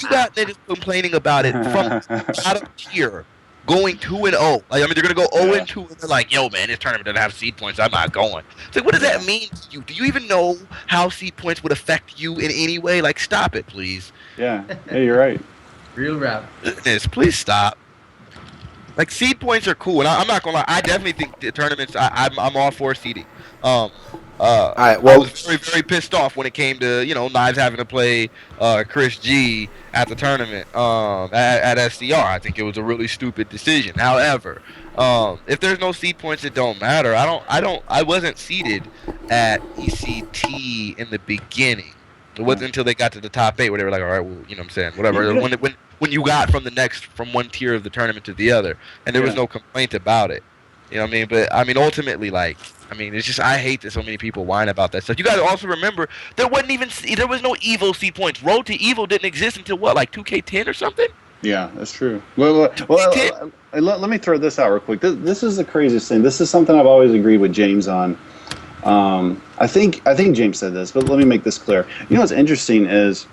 Speaker 2: You got niggas complaining about it from out of here. going 2-0. Like, I mean, they're gonna go 0-2, and they're like, "Yo, man, this tournament doesn't have seed points. I'm not going." It's like, what does that mean to you? Do you even know how seed points would affect you in any way? Like, stop it, please.
Speaker 10: Yeah, you're right.
Speaker 9: Real rap.
Speaker 2: Goodness, please stop. Like, seed points are cool, and I'm not gonna lie. I definitely think the tournaments. I'm all for seeding. All
Speaker 5: right,
Speaker 2: I
Speaker 5: well,
Speaker 2: was very, very pissed off when it came to Knives having to play ChrisG at the tournament at SCR. I think it was a really stupid decision. However, if there's no seed points, it don't matter. I wasn't seeded at ECT in the beginning. It wasn't until they got to the top 8 where they were like, all right, well, you know what I'm saying, whatever. When you got from one tier of the tournament to the other, and there was no complaint about it. You know what I mean? But I mean, ultimately, like, it's just, I hate that so many people whine about that stuff. You guys also remember there was no Evo seed points. Road to Evo didn't exist until what, like 2K10 or something?
Speaker 10: Yeah, that's true. Well, let me throw this out real quick. This is the craziest thing. This is something I've always agreed with James on. I think James said this, but let me make this clear. You know what's interesting is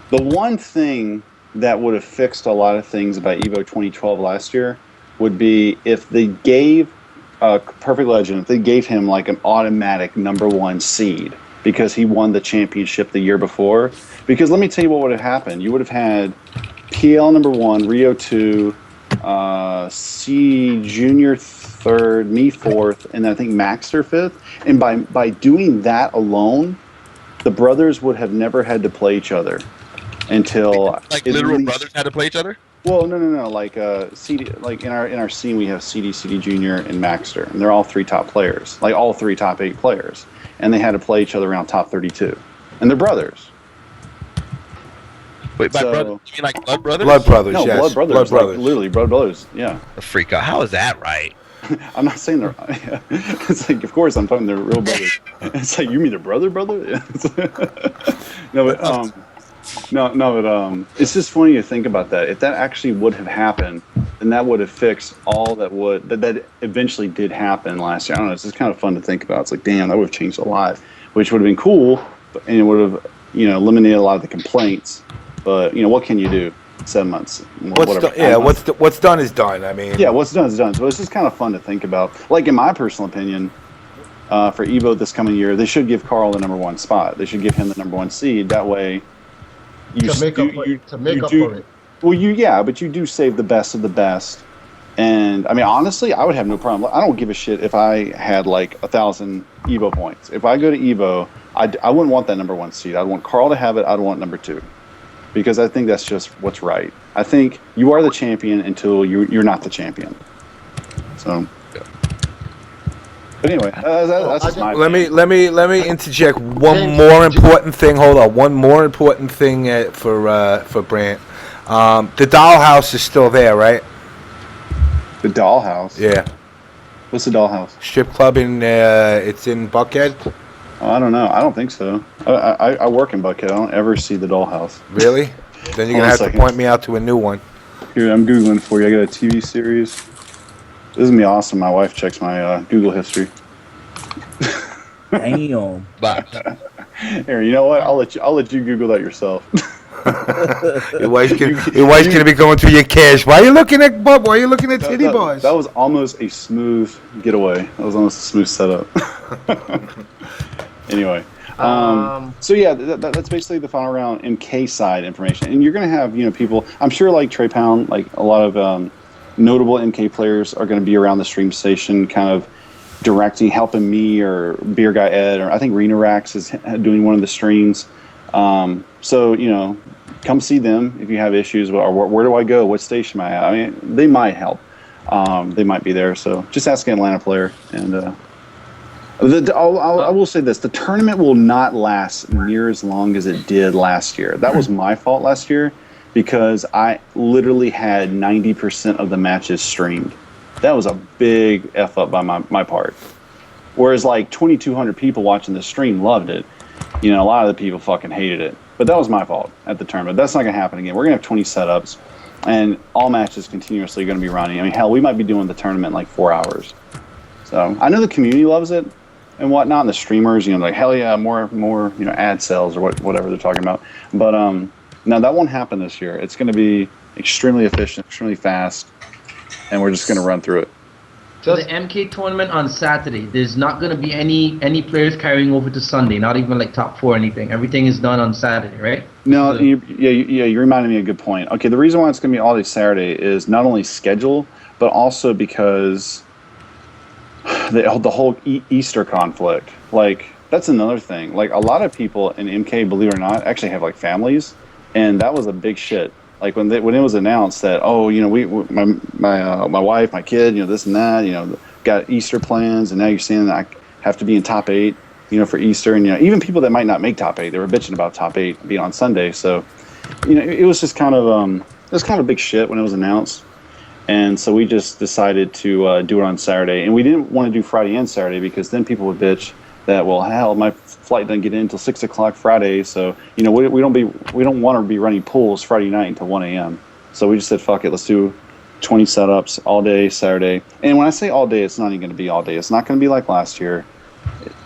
Speaker 10: the one thing that would have fixed a lot of things about Evo 2012 last year would be if they gave Perfect Legend, if they gave him like an automatic #1 seed because he won the championship the year before. Because let me tell you what would have happened. You would have had PL #1, Rio 2, C Junior 3rd, me 4th, and I think Maxter 5th. And by doing that alone, the brothers would have never had to play each other until
Speaker 2: like literal brothers had to play each other.
Speaker 10: Well, no. Like CD, like in our scene, we have CD Junior, and Maxter, and they're all 3 top players, like all 3 top 8 players, and they had to play each other around top 32, and they're brothers.
Speaker 2: Wait, by brother, you mean like blood brothers?
Speaker 5: Blood brothers,
Speaker 10: no,
Speaker 5: yes.
Speaker 10: blood brothers,
Speaker 5: Blood brothers.
Speaker 10: like literally blood brothers. Yeah.
Speaker 2: A freak out. How is that right?
Speaker 10: I'm not saying they're. It's like, of course, I'm talking they're real brothers. It's like, you mean they're brother? No, but No, but it's just funny to think about that. If that actually would have happened, then that would have fixed all that eventually did happen last year. I don't know. It's just kind of fun to think about. It's like, damn, that would have changed a lot, which would have been cool, and it would have, eliminated a lot of the complaints. But what can you do? 7 months.
Speaker 5: What's done is done. I mean,
Speaker 10: what's done is done. So it's just kind of fun to think about. Like, in my personal opinion, for Evo this coming year, they should give Carl the #1 spot. They should give him the #1 seed. That way.
Speaker 4: To make up for it.
Speaker 10: Well, but you do save the best of the best. And I mean, honestly, I would have no problem. I don't give a shit if I had like 1,000 Evo points. If I go to Evo, I wouldn't want that #1 seed. I'd want Carl to have it. I'd want #2, because I think that's just what's right. I think you are the champion until you're not the champion. So. But anyway, that's just my opinion.
Speaker 5: Let me interject one more important thing. Hold on, one more important thing for Brant. The dollhouse is still there, right?
Speaker 10: The dollhouse.
Speaker 5: Yeah.
Speaker 10: What's the dollhouse?
Speaker 5: Strip club it's in Buckhead.
Speaker 10: Oh, I don't know. I don't think so. I work in Buckhead. I don't ever see the dollhouse.
Speaker 5: Really? Then you're gonna have to point me out to a new one.
Speaker 10: Here, I'm googling for you. I got a TV series. This is gonna be awesome. My wife checks my Google history.
Speaker 11: Damn.
Speaker 10: Here, you know what? I'll let you Google that yourself.
Speaker 5: Your wife's gonna be going through your cash. Why are you looking at titty bars?
Speaker 10: That was almost a smooth getaway. That was almost a smooth setup. Anyway. So yeah, that's basically the final round MK side information, and you're gonna have people. I'm sure like Trepound, like a lot of notable MK players are gonna be around the stream station, kind of directing, helping me or Beer Guy Ed, or I think Rena Rax is doing one of the streams. So come see them if you have issues, or where do I go? What station am I at? I mean, they might help. They might be there. So just ask an Atlanta player, and. I will say this: the tournament will not last near as long as it did last year. That was my fault last year, because I literally had 90% of the matches streamed. That was a big F up by my part. Whereas like 2,200 people watching the stream loved it. A lot of the people fucking hated it. But that was my fault at the tournament. That's not going to happen again. We're going to have 20 setups, and all matches continuously going to be running. I mean, hell, we might be doing the tournament in like 4 hours. So I know the community loves it and whatnot, and the streamers, like, hell yeah, more ad sales or whatever they're talking about. But no, that won't happen this year. It's going to be extremely efficient, extremely fast. and we're just going to run through it.
Speaker 9: So the MK tournament on Saturday, there's not going to be any players carrying over to Sunday, not even like top 4 or anything. Everything is done on Saturday, right?
Speaker 10: No, you reminded me of a good point. Okay, the reason why it's going to be all day Saturday is not only schedule, but also because the whole Easter conflict. Like, that's another thing. Like, a lot of people in MK, believe it or not, actually have like families, and that was a big shit. Like when it was announced that, oh, you know, my wife, my kid, you know, this and that, you know, got Easter plans, and now you're saying that I have to be in top 8, you know, for Easter, and you know, even people that might not make top 8, they were bitching about top 8 being on Sunday. So, you know, it was just kind of it was kind of big shit when it was announced, and so we just decided to do it on Saturday, and we didn't want to do Friday and Saturday because then people would bitch that, well, hell, my flight doesn't get in until 6 o'clock Friday, so you know we don't want to be running pools Friday night until 1 a.m. So we just said, fuck it, let's do 20 setups all day Saturday. And when I say all day, it's not even going to be all day. It's not going to be like last year.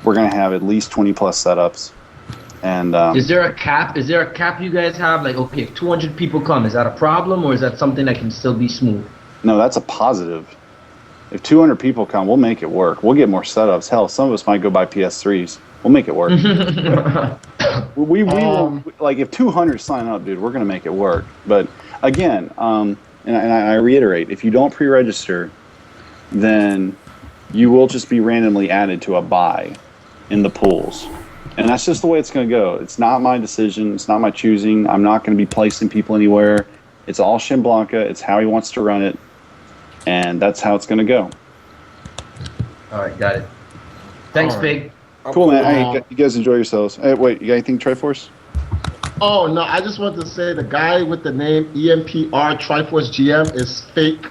Speaker 10: We're going to have at least 20 plus setups. And
Speaker 9: is there a cap? Is there a cap you guys have? Like, okay, if 200 people come, is that a problem, or is that something that can still be smooth?
Speaker 10: No, that's a positive. If 200 people come, we'll make it work. We'll get more setups. Hell, some of us might go buy PS3s. We'll make it work. we will, like, if 200 sign up, dude, we're going to make it work. But again, and I reiterate, if you don't pre-register, then you will just be randomly added to a buy in the pools. And that's just the way it's going to go. It's not my decision. It's not my choosing. I'm not going to be placing people anywhere. It's all Shin Blanca. It's how he wants to run it. And that's how it's going to go.
Speaker 9: All right, got it. Thanks, Big.
Speaker 10: Cool, man. Hey, you guys enjoy yourselves. Hey, wait, you got anything, Triforce?
Speaker 3: Oh, no, I just wanted to say the guy with the name EMPR Triforce GM is fake.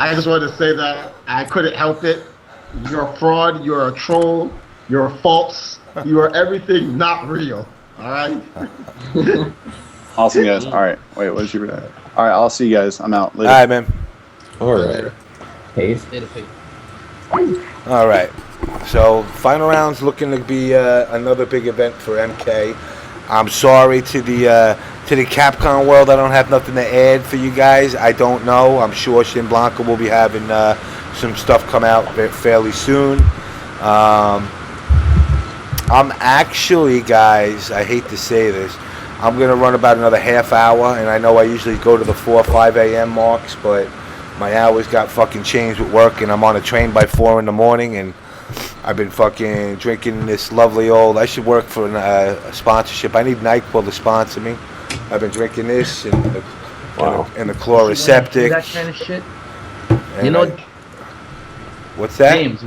Speaker 3: I just wanted to say that. I couldn't help it. You're a fraud, you're a troll, you're false, you are everything not real. All right?
Speaker 10: Awesome, guys. All right. Wait, what did you read? All right, I'll see you guys. I'm out. Later.
Speaker 5: All right, man.
Speaker 8: All right.
Speaker 9: Peace.
Speaker 5: All right. So final round's looking to be another big event for MK. I'm sorry to the Capcom world. I don't have nothing to add for you guys. I don't know. I'm sure Shin Blanca will be having some stuff come out fairly soon. I'm actually, guys, I hate to say this, I'm going to run about another half hour, and I know I usually go to the 4 or 5 a.m. marks, but my hours got fucking changed with work, and I'm on a train by 4 in the morning, and I've been fucking drinking this lovely old, I should work for a sponsorship. I need NyQuil to sponsor me. I've been drinking this and the chloroseptic.
Speaker 9: That kind of shit.
Speaker 5: And
Speaker 9: you know,
Speaker 5: what's that?
Speaker 9: James,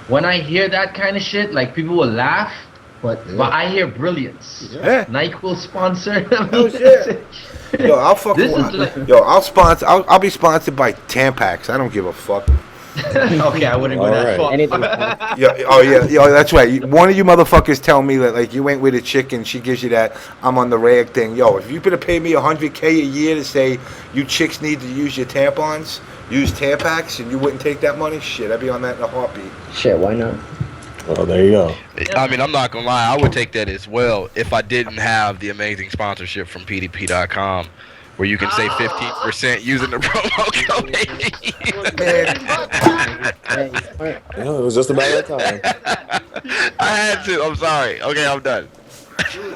Speaker 9: when I hear that kind of shit, like, people will laugh, but I hear brilliance.
Speaker 5: Yeah.
Speaker 9: NyQuil sponsor.
Speaker 5: Oh shit. Yo, I'll fucking I'll sponsor. I'll be sponsored by Tampax. I don't give a fuck.
Speaker 9: Okay, I wouldn't go that far.
Speaker 5: Yeah, that's right. One of you motherfuckers tell me that, like, you went with a chick and she gives you that I'm on the rag thing. Yo, if you're gonna pay me $100K a year to say you chicks need to use your tampons, use Tampax, and you wouldn't take that money, shit, I'd be on that in a heartbeat.
Speaker 11: Shit, why not?
Speaker 8: Well, there you go.
Speaker 2: I mean, I'm not gonna lie, I would take that as well if I didn't have the amazing sponsorship from PDP.com, where you can save 15% using the promo code.
Speaker 8: It was just a matter of time.
Speaker 2: I had to. I'm sorry. Okay, I'm done.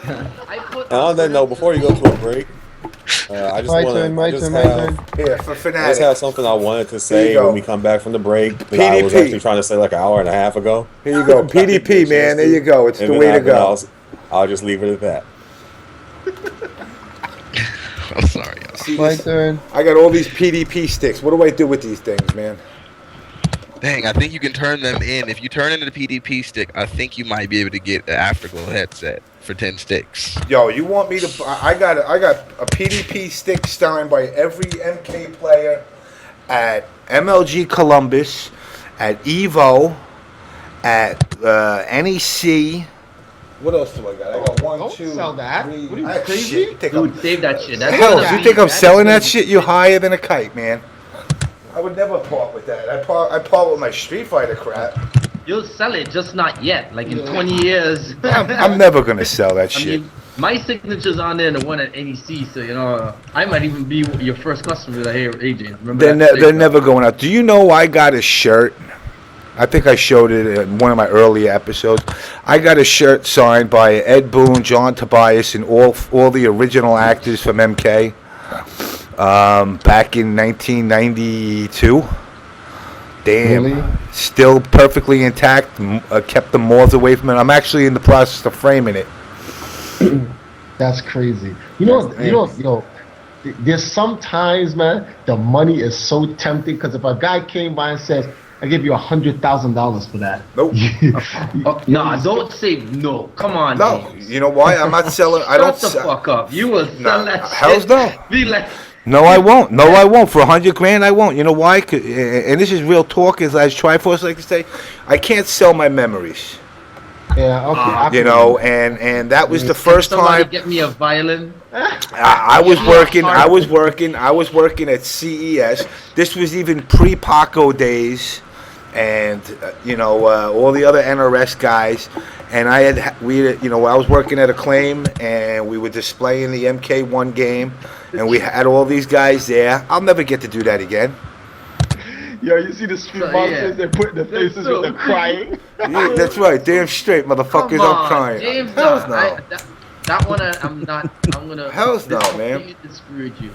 Speaker 8: And on that note, before you go to a break, I just want to
Speaker 1: my turn.
Speaker 5: Yeah, for
Speaker 8: I
Speaker 5: Fanatic.
Speaker 8: just have something I wanted to say when we come back from the break that I was actually trying to say like an hour and a half ago.
Speaker 5: Here you go. PDP, man. There you go. It's the way to go.
Speaker 8: I'll just leave it at that.
Speaker 2: I'm sorry, y'all.
Speaker 5: See,
Speaker 1: My turn.
Speaker 5: I got all these PDP sticks. What do I do with these things, man?
Speaker 2: Dang, I think you can turn them in. If you turn into the PDP stick, I think you might be able to get an Afterglow headset for 10 sticks.
Speaker 5: Yo, you want me to? I got a PDP stick signed by every MK player at MLG Columbus, at Evo, at NEC. What else do I got? I got one,
Speaker 3: Don't
Speaker 5: two,
Speaker 3: sell that.
Speaker 5: three.
Speaker 3: What are you,
Speaker 5: Ah,
Speaker 3: crazy?
Speaker 5: shit, you think
Speaker 9: Dude,
Speaker 5: I'm,
Speaker 9: save that shit. That's
Speaker 5: hell,
Speaker 9: gonna
Speaker 5: you
Speaker 9: be-
Speaker 5: think I'm
Speaker 9: that's
Speaker 5: selling
Speaker 9: gonna
Speaker 5: that
Speaker 9: be-
Speaker 5: shit? You higher than a kite, man. I would never part with that. I part with my Street Fighter crap.
Speaker 9: You'll sell it, just not yet. Like in 20 years.
Speaker 5: I'm never gonna sell that shit.
Speaker 9: My signature's on there and the one at NEC, so you know I might even be your first customer. Like, hey, AJ, remember
Speaker 5: They're never going out. Do you know I got a shirt? I think I showed it in one of my earlier episodes. I got a shirt signed by Ed Boon, John Tobias, and all the original actors from MK back in 1992. Damn.
Speaker 3: Really?
Speaker 5: Still perfectly intact. Kept the moths away from it. I'm actually in the process of framing it.
Speaker 3: That's crazy. Yo, there's sometimes, man, the money is so tempting because if a guy came by and says, I give you $100,000 for that.
Speaker 5: Nope.
Speaker 9: Nah, don't say no. Come on.
Speaker 5: No.
Speaker 9: James.
Speaker 5: You know why? I'm not selling. I don't.
Speaker 9: Shut the fuck up. You will sell that shit.
Speaker 5: Hell's no.
Speaker 9: Be like,
Speaker 5: No, I won't. No, I won't. For $100,000, I won't. You know why? And this is real talk, as Triforce like to say. I can't sell my memories.
Speaker 3: Yeah, okay.
Speaker 5: You know, and that was the first
Speaker 9: somebody
Speaker 5: time.
Speaker 9: get me a violin.
Speaker 5: I was working at CES. This was even pre-Paco days, and all the other NRS guys. And I was working at Acclaim, and we were displaying the MK1 game, and we had all these guys there. I'll never get to do that again.
Speaker 3: Yo, you see the street monsters? They're putting their faces with them crying.
Speaker 5: Yeah, that's right. Damn straight, motherfuckers.
Speaker 9: Come on,
Speaker 5: I'm crying.
Speaker 9: James,
Speaker 5: Hell's
Speaker 9: no.
Speaker 5: no.
Speaker 9: That one, I'm not. I'm gonna.
Speaker 5: Hell's no, man.
Speaker 9: Discourage you.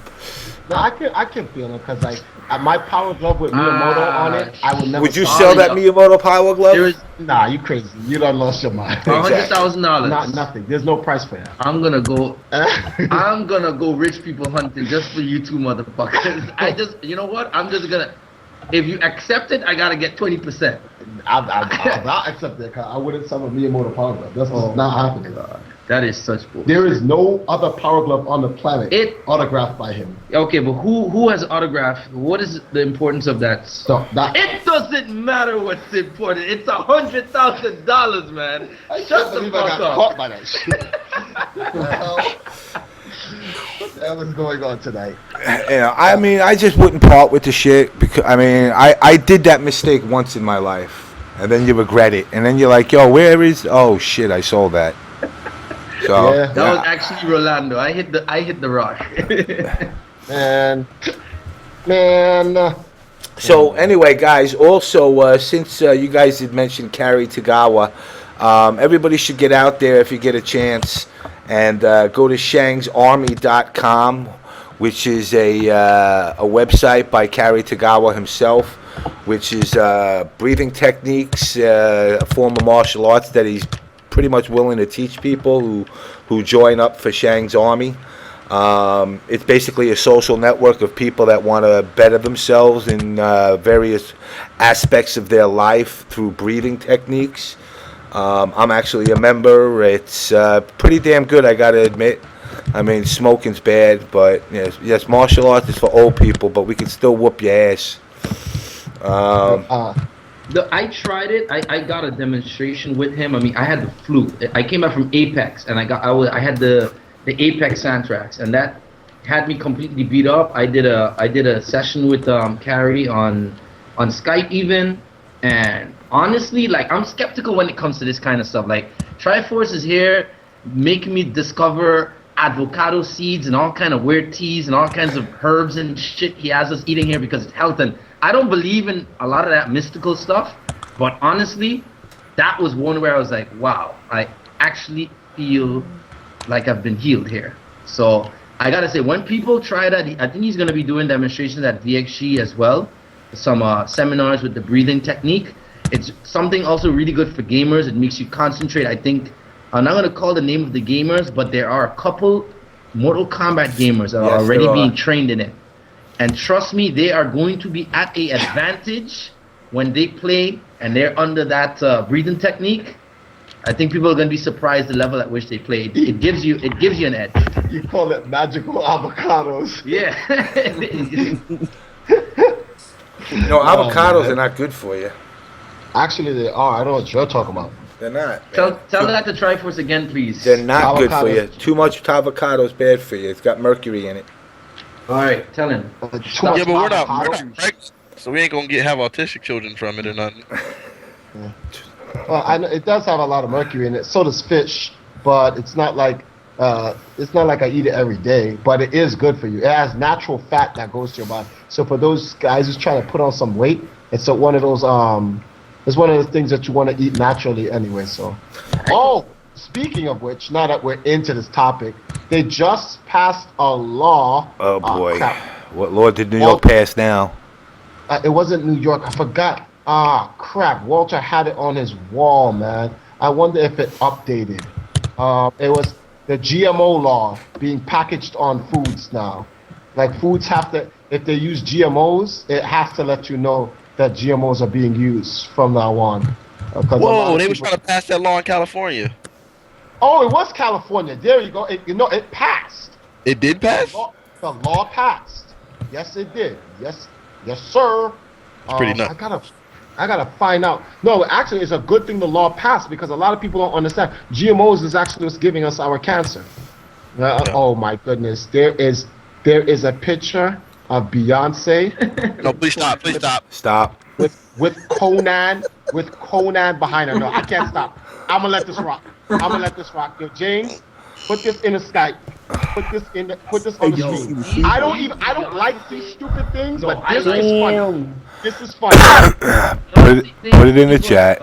Speaker 3: No, I can feel it because like my power glove with Miyamoto on it, I would never.
Speaker 5: Would you sell that Miyamoto power glove?
Speaker 3: Nah, you crazy. You done lost your mind.
Speaker 9: $100,000.
Speaker 3: Not nothing. There's no price for that.
Speaker 9: I'm gonna go. I'm gonna go rich people hunting just for you two motherfuckers. You know what? I'm just gonna. If you accept it, I gotta get 20%.
Speaker 3: I'll accept that. I wouldn't sell a Miyamoto power glove. That's not happening.
Speaker 9: That is such bullshit.
Speaker 3: There is no other power glove on the planet autographed by him.
Speaker 9: Okay, but who has autographed? What is the importance of that? It doesn't matter what's important. It's $100,000, man. Shut the fuck
Speaker 3: I got
Speaker 9: up.
Speaker 3: caught by that shit. What the hell is going on tonight?
Speaker 5: Yeah, I mean, I just wouldn't part with the shit because I did that mistake once in my life, and then you regret it, and then you're like, yo, where is? Oh shit, I sold that. So
Speaker 9: that was actually Rolando. I hit the rock.
Speaker 3: man.
Speaker 5: So anyway, guys. Also, since you guys had mentioned Cary Tagawa, everybody should get out there if you get a chance and go to shangsarmy.com, which is a website by Cary Tagawa himself, which is breathing techniques, a form of martial arts that he's pretty much willing to teach people who join up for Shang's Army. It's basically a social network of people that want to better themselves in various aspects of their life through breathing techniques. I'm actually a member. It's pretty damn good, I gotta admit. I mean, smoking's bad, but yes, martial arts is for old people, but we can still whoop your ass.
Speaker 9: I tried it. I got a demonstration with him. I mean, I had the flu. I came back from Apex, and I had the Apex Santrax, and that had me completely beat up. I did a session with Cary on Skype even, and honestly, like, I'm skeptical when it comes to this kind of stuff. Like, Triforce is here making me discover avocado seeds and all kind of weird teas and all kinds of herbs and shit he has us eating here because it's health. And I don't believe in a lot of that mystical stuff, but honestly, that was one where I was like, wow, I actually feel like I've been healed here. So I gotta say, when people try that, I think he's gonna be doing demonstrations at VXG as well, some seminars with the breathing technique. It's something also really good for gamers. It makes you concentrate. I think, I'm not going to call the name of the gamers, but there are a couple Mortal Kombat gamers that are already being trained in it. And trust me, they are going to be at an advantage when they play and they're under that breathing technique. I think people are going to be surprised the level at which they play. It gives you an edge.
Speaker 3: You call it magical avocados.
Speaker 9: Yeah.
Speaker 5: Avocados are not good for you.
Speaker 3: Actually, they are. I don't know what you're talking about.
Speaker 5: They're not.
Speaker 9: Tell that to Triforce again, please.
Speaker 5: They're not good for you. Too much avocado is bad for you. It's got mercury in it.
Speaker 9: All right, tell him.
Speaker 2: Yeah, but we're not pregnant, so we ain't gonna have autistic children from it or nothing.
Speaker 3: Well, I know it does have a lot of mercury in it. So does fish, but it's not like It's not like I eat it every day, but it is good for you. It has natural fat that goes to your body. So for those guys who's trying to put on some weight, it's one of those it's one of the things that you want to eat naturally anyway. So, oh, speaking of which, now that we're into this topic, they just passed a law.
Speaker 5: Oh boy,
Speaker 3: crap.
Speaker 5: what law did New York pass now?
Speaker 3: It wasn't New York. I forgot. Crap. Walter had it on his wall, man. I wonder if it updated. It was the GMO law being packaged on foods now. Like foods have to, if they use GMOs, it has to let you know that GMOs are being used from now on.
Speaker 2: Whoa, they were trying to pass that law in California.
Speaker 3: Oh, it was California. There you go. It passed.
Speaker 2: It did pass?
Speaker 3: The law passed. Yes, it did. Yes, sir.
Speaker 2: It's pretty nuts.
Speaker 3: I gotta find out. No, actually, it's a good thing the law passed because a lot of people don't understand. GMOs is actually what's giving us our cancer. Oh my goodness, there is a picture of Beyonce.
Speaker 2: No, please stop. Please stop.
Speaker 5: Stop.
Speaker 3: With Conan behind her. No, I can't stop. I'm gonna let this rock. Yo, James, put this in the Skype. Put this on the screen. I don't like these stupid things, but this is funny. This is funny.
Speaker 5: Put it in the chat.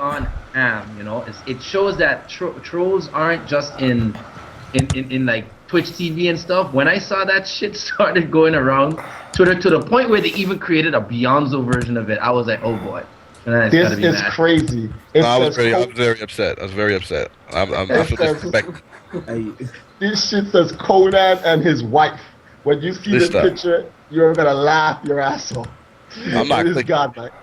Speaker 9: It shows that trolls aren't just in like Twitch TV and stuff. When I saw that shit started going around Twitter to the point where they even created a Beyonzo version of it, I was like, oh boy.
Speaker 3: This is crazy.
Speaker 2: I was very upset. I'm disrespectful.
Speaker 3: This shit says Conan and his wife. When you see this picture, you're gonna laugh your ass off.
Speaker 2: I'm not clicking.
Speaker 3: Godlike.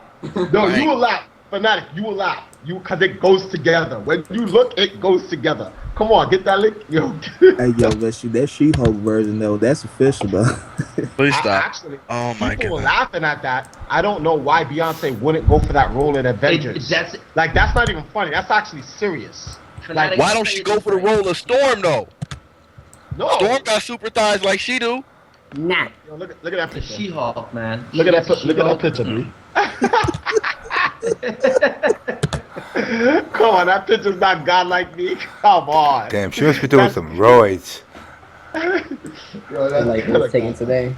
Speaker 3: No, you will laugh. Fanatic, you will laugh. Because it goes together. When you look, it goes together. Come on, get that link. Yo.
Speaker 11: Hey, yo, that She-Hulk version, though, that's official, though.
Speaker 2: Please stop.
Speaker 3: Actually,
Speaker 2: oh my god.
Speaker 3: People were laughing at that. I don't know why Beyonce wouldn't go for that role in Avengers. That's not even funny. That's actually serious.
Speaker 2: Like, why don't she go for the role of Storm, though?
Speaker 3: No.
Speaker 2: Storm got super thighs like she do.
Speaker 9: Nah.
Speaker 3: Yo, look at that picture.
Speaker 9: She-Hulk, man.
Speaker 3: Look at that picture, B. Come on, that picture's not godlike me. Come on.
Speaker 5: Damn, she must be doing some roids.
Speaker 3: Yo, that's
Speaker 12: like what's taken today.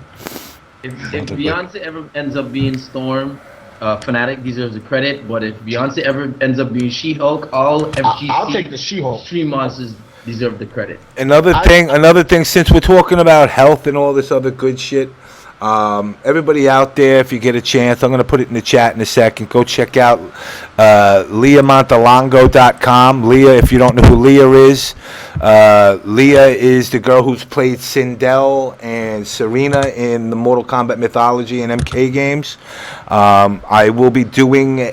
Speaker 9: If Beyonce ever ends up being Storm, Fanatic deserves the credit. But if Beyonce ever ends up being She-Hulk, all FGC
Speaker 3: I'll take the She-Hulk.
Speaker 9: Stream monsters deserve the credit.
Speaker 5: Another thing, since we're talking about health and all this other good shit, everybody out there, if you get a chance, I'm going to put it in the chat in a second. Go check out LeahMontalongo.com. Leah, if you don't know who Leah is the girl who's played Sindel and Serena in the Mortal Kombat Mythology and MK games. I will be doing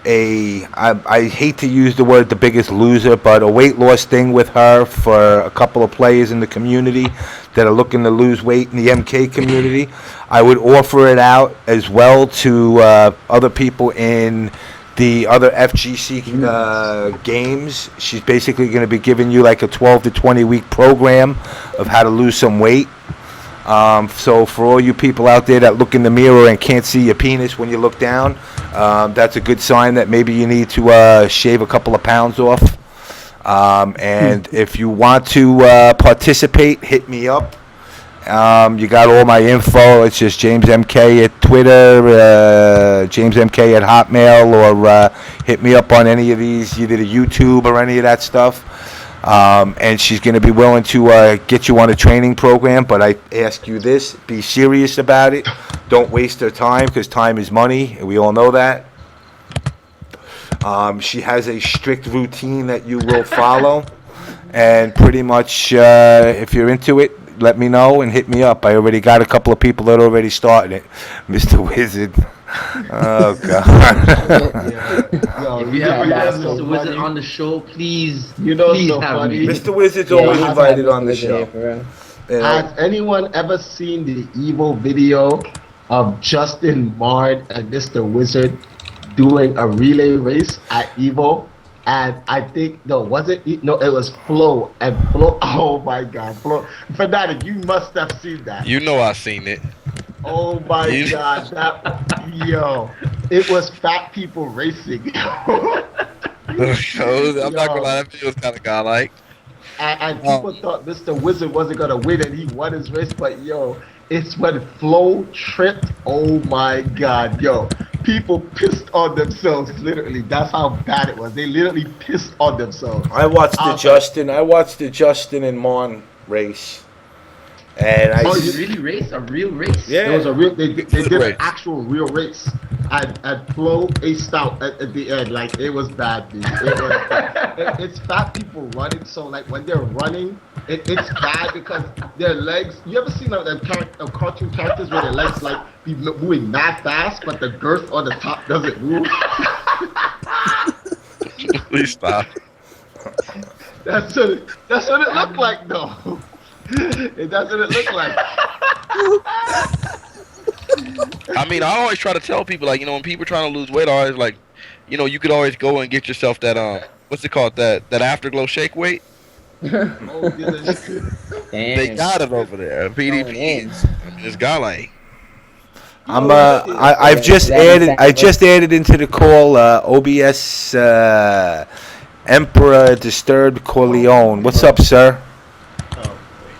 Speaker 5: I hate to use the word the biggest loser, but a weight loss thing with her for a couple of players in the community that are looking to lose weight in the MK community. I would offer it out as well to other people in the other FGC games. She's basically going to be giving you like a 12 to 20 week program of how to lose some weight. So for all you people out there that look in the mirror and can't see your penis when you look down, that's a good sign that maybe you need to shave a couple of pounds off. And if you want to participate, hit me up. You got all my info. It's just JamessMK at Twitter, JamessMK at Hotmail, or hit me up on any of these, either the YouTube or any of that stuff. And she's going to be willing to get you on a training program, but I ask you this, be serious about it. Don't waste her time, because time is money, and we all know that. She has a strict routine that you will follow, and pretty much if you're into it, let me know and hit me up. I already got a couple of people that already started it. Mr. Wizard. Oh God!
Speaker 9: If you ever have Mr. Wizard on the show, please, please
Speaker 3: so
Speaker 9: have
Speaker 3: funny.
Speaker 9: me.
Speaker 5: Mr. Wizard's always invited on the show.
Speaker 3: Has anyone ever seen the evil video of Justin Mard and Mr. Wizard doing a relay race at Evo? And I think it was Flo, and Flo. Oh my God, Flo! Fanatic, you must have seen that.
Speaker 2: You know I seen it.
Speaker 3: Oh my God, it was fat people racing.
Speaker 2: I'm not gonna lie, that video was kind of godlike.
Speaker 3: and people thought Mr. Wizard wasn't gonna win, and he won his race. But yo, it's when Flo tripped. Oh my God, yo, people pissed on themselves. Literally, that's how bad it was. They literally pissed on themselves.
Speaker 5: I watched the Justin and Mon race. And
Speaker 9: you really race? A real race?
Speaker 5: Yeah.
Speaker 3: It was a real. They did an actual real race. And Flo aced out at the end. Like it was bad, dude. It's fat people running. So like when they're running, it's bad because their legs. You ever seen them cartoon characters where their legs like be moving mad fast, but the girth on the top doesn't move?
Speaker 2: Please stop.
Speaker 3: That's what it looked like, though. That's what it looked like.
Speaker 2: I mean, I always try to tell people, like, you know, when people trying to lose weight, I always like, you know, you could always go and get yourself that what's it called, that afterglow shake weight.
Speaker 3: Oh, goodness.
Speaker 2: They got it over there. PDP. This guy like.
Speaker 5: I've just added into the call OBS Emperor Dztrbed Corleone. What's up, sir?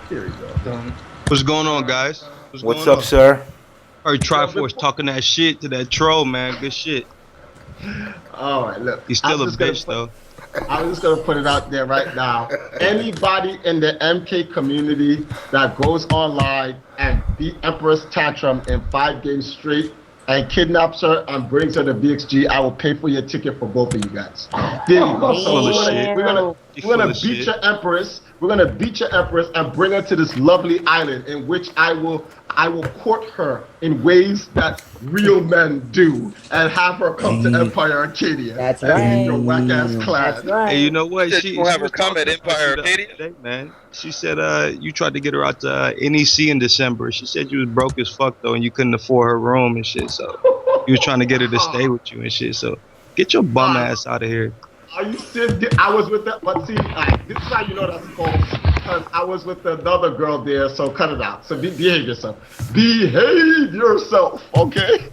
Speaker 3: Here we go.
Speaker 12: What's going on, guys?
Speaker 5: What's up, sir?
Speaker 12: Heard Triforce talking that shit to that troll, man. Good shit.
Speaker 3: All right, look.
Speaker 12: He's still a bitch, though.
Speaker 3: I'm just gonna put it out there right now. Anybody in the MK community that goes online and beat Emperor's Tantrum in 5 games straight and kidnaps her and brings her to VXG, I will pay for your ticket for both of you guys. There you go. So we're gonna beat your Empress. We're gonna beat your Empress and bring her to this lovely island in which I will court her in ways that real men do and have her come to Empire Arcadia.
Speaker 13: That's right.
Speaker 3: Your whack ass class.
Speaker 13: That's right.
Speaker 12: Hey, you know what?
Speaker 2: She have her come at Empire Arcadia,
Speaker 12: man. She said you tried to get her out to NEC in December. She said you was broke as fuck though, and you couldn't afford her room and shit. So you was trying to get her to stay with you and shit. So get your bum ass out of here.
Speaker 3: Are you serious? I was with that, but see, this is how you know that's false. Because I was with another girl there, so cut it out. So behave yourself. Behave yourself, okay?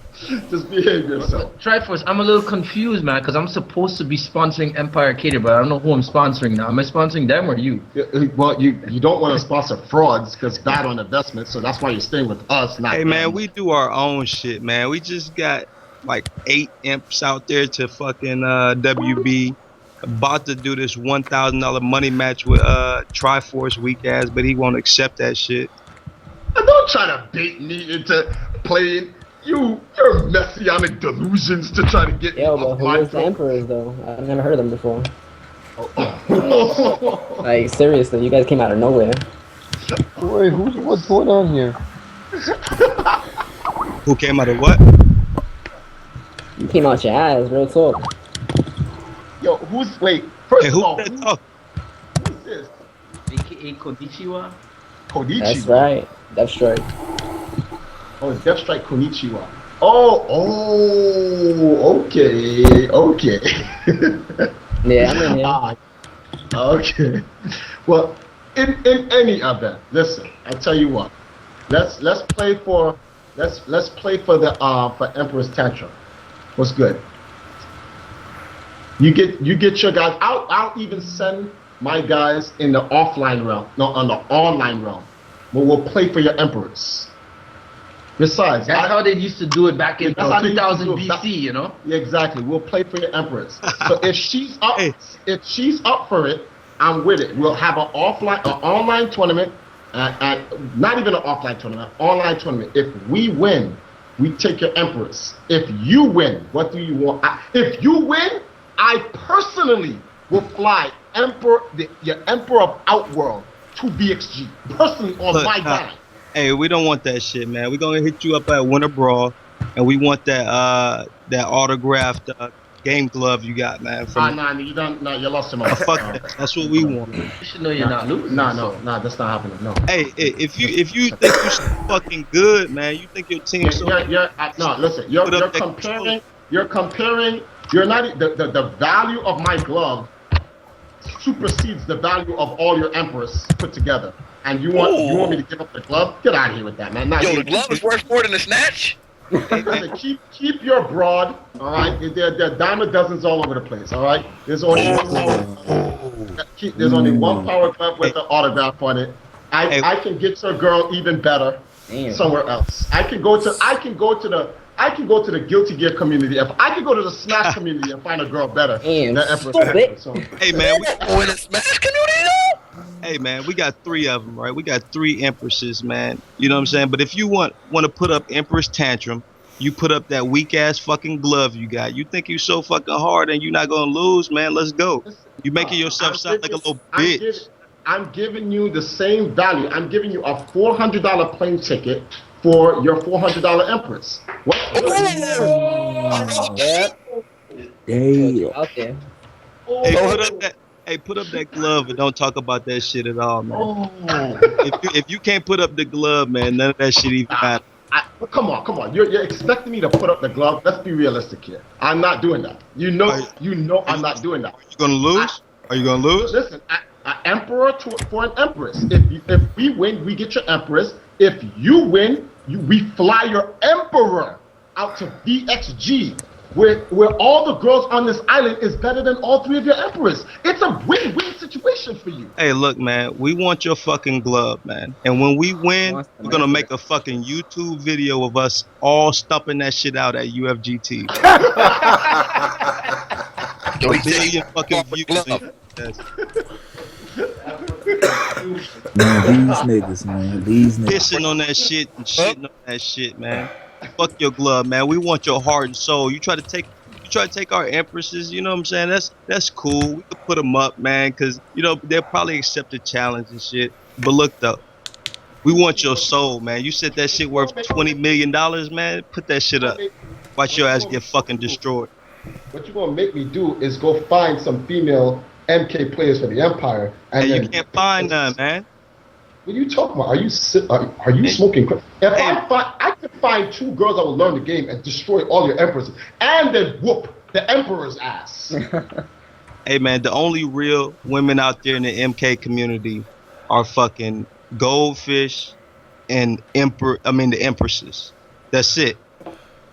Speaker 3: Just behave yourself.
Speaker 9: Triforce, I'm a little confused, man, because I'm supposed to be sponsoring Empire Arcadia, but I don't know who I'm sponsoring now. Am I sponsoring them or you?
Speaker 3: Well, you don't want to sponsor frauds because bad on investment, so that's why you're staying with us. Not
Speaker 12: hey, man,
Speaker 3: them.
Speaker 12: we do our own shit, man. We just got like 8 imps out there to fucking WB. About to do this $1,000 money match with Triforce weak ass, but he won't accept that shit.
Speaker 3: And don't try to bait me into playing your messianic delusions to try to get me.
Speaker 13: Yo, but who is the Emperors though? I've never heard of them before. Like seriously, you guys came out of nowhere.
Speaker 1: Wait, what's going on here?
Speaker 12: Who came out of what?
Speaker 13: You came out your ass, real talk.
Speaker 3: Yo, first of all, who's this?
Speaker 9: AKA Konnichiwa?
Speaker 3: Konnichiwa.
Speaker 13: That's right. Deathstrike.
Speaker 3: Oh, it's Deathstrike Konnichiwa. Oh, okay.
Speaker 13: Yeah, I'm in here.
Speaker 3: Okay. Well, in any event, listen. I tell you what. Let's play for the for Emperor's Tantrum. What's good? You get your guys. I'll even send my guys in the offline realm, on the online realm, but we'll play for your Emperors. Besides,
Speaker 9: that's how they used to do it back in 2000 BC, you know?
Speaker 3: Yeah, exactly. We'll play for your Empress. So if she's up for it, I'm with it. We'll have an online tournament, and not even an offline tournament, online tournament. If we win, we take your Empress. If you win, what do you want? If you win, I personally will fly your Emperor of Outworld to VXG personally on my dime.
Speaker 12: Hey, we don't want that shit, man. We're gonna hit you up at Winter Brawl, and we want that autographed game glove you got, man.
Speaker 3: You lost him.
Speaker 12: Fuck that. That's what we want.
Speaker 9: You should know you're not losing.
Speaker 3: No, that's not happening. No.
Speaker 12: Hey, if you think you're so fucking good, man, you think your team's so
Speaker 3: listen. You're comparing. You're not the value of my glove supersedes the value of all your Emperors put together. And you want me to give up the glove? Get out of here with that, man.
Speaker 2: The glove is worth more than the snatch.
Speaker 3: Listen, keep your broad, all right? There are dime a dozens all over the place, all right? There's only one. There's only one power glove with an autograph on it. I can get your girl even better somewhere else. I can go to the Guilty Gear community. If I could go to the Smash community and find a girl better than Empress. So.
Speaker 12: Hey man,
Speaker 2: in the Smash community though.
Speaker 12: Hey man, we got 3 of them, right? We got 3 Empresses, man. You know what I'm saying? But if you want to put up Empress Tantrum, you put up that weak ass fucking glove you got. You think you so fucking hard and you're not gonna lose, man? Let's go. You making yourself sound like a little bitch.
Speaker 3: I'm giving you the same value. I'm giving you a $400 plane ticket for your $400 Empress. What?
Speaker 13: Yep.
Speaker 11: Damn.
Speaker 13: Out there.
Speaker 12: Put up that glove and don't talk about that shit at all, man. If you can't put up the glove, man, none of that shit even matters.
Speaker 3: Come on. You're expecting me to put up the glove. Let's be realistic here. I'm not doing that. You know I'm not doing that.
Speaker 12: Are you gonna lose? Are you gonna lose?
Speaker 3: Listen, an emperor for an empress. If we win, we get your empress. If you win, we fly your emperor out to VXG, where all the girls on this island is better than all 3 of your emperors. It's a win-win situation for you.
Speaker 12: Hey, look, man, we want your fucking glove, man. And when we win, we're gonna make a fucking YouTube video of us all stumping that shit out at UFGT. A billion fucking views.
Speaker 11: Man, these niggas, man. These niggas.
Speaker 12: Pissing on that shit and shitting on that shit, man. Fuck your glove, man. We want your heart and soul. You try to take our empresses, you know what I'm saying? That's cool. We could put them up, man, because they'll probably accept the challenge and shit. But look though, we want your soul, man. You said that shit worth $20 million, man. Put that shit up. Watch your ass get fucking destroyed.
Speaker 3: What you're gonna make me do is go find some female MK players for the Empire, and
Speaker 12: you can't find none, man.
Speaker 3: What are you talking about? Are you smoking? If I could find 2 girls that will learn the game and destroy all your emperors, and then whoop the emperor's ass.
Speaker 12: Hey man, the only real women out there in the MK community are fucking Goldfish and the empresses. That's it.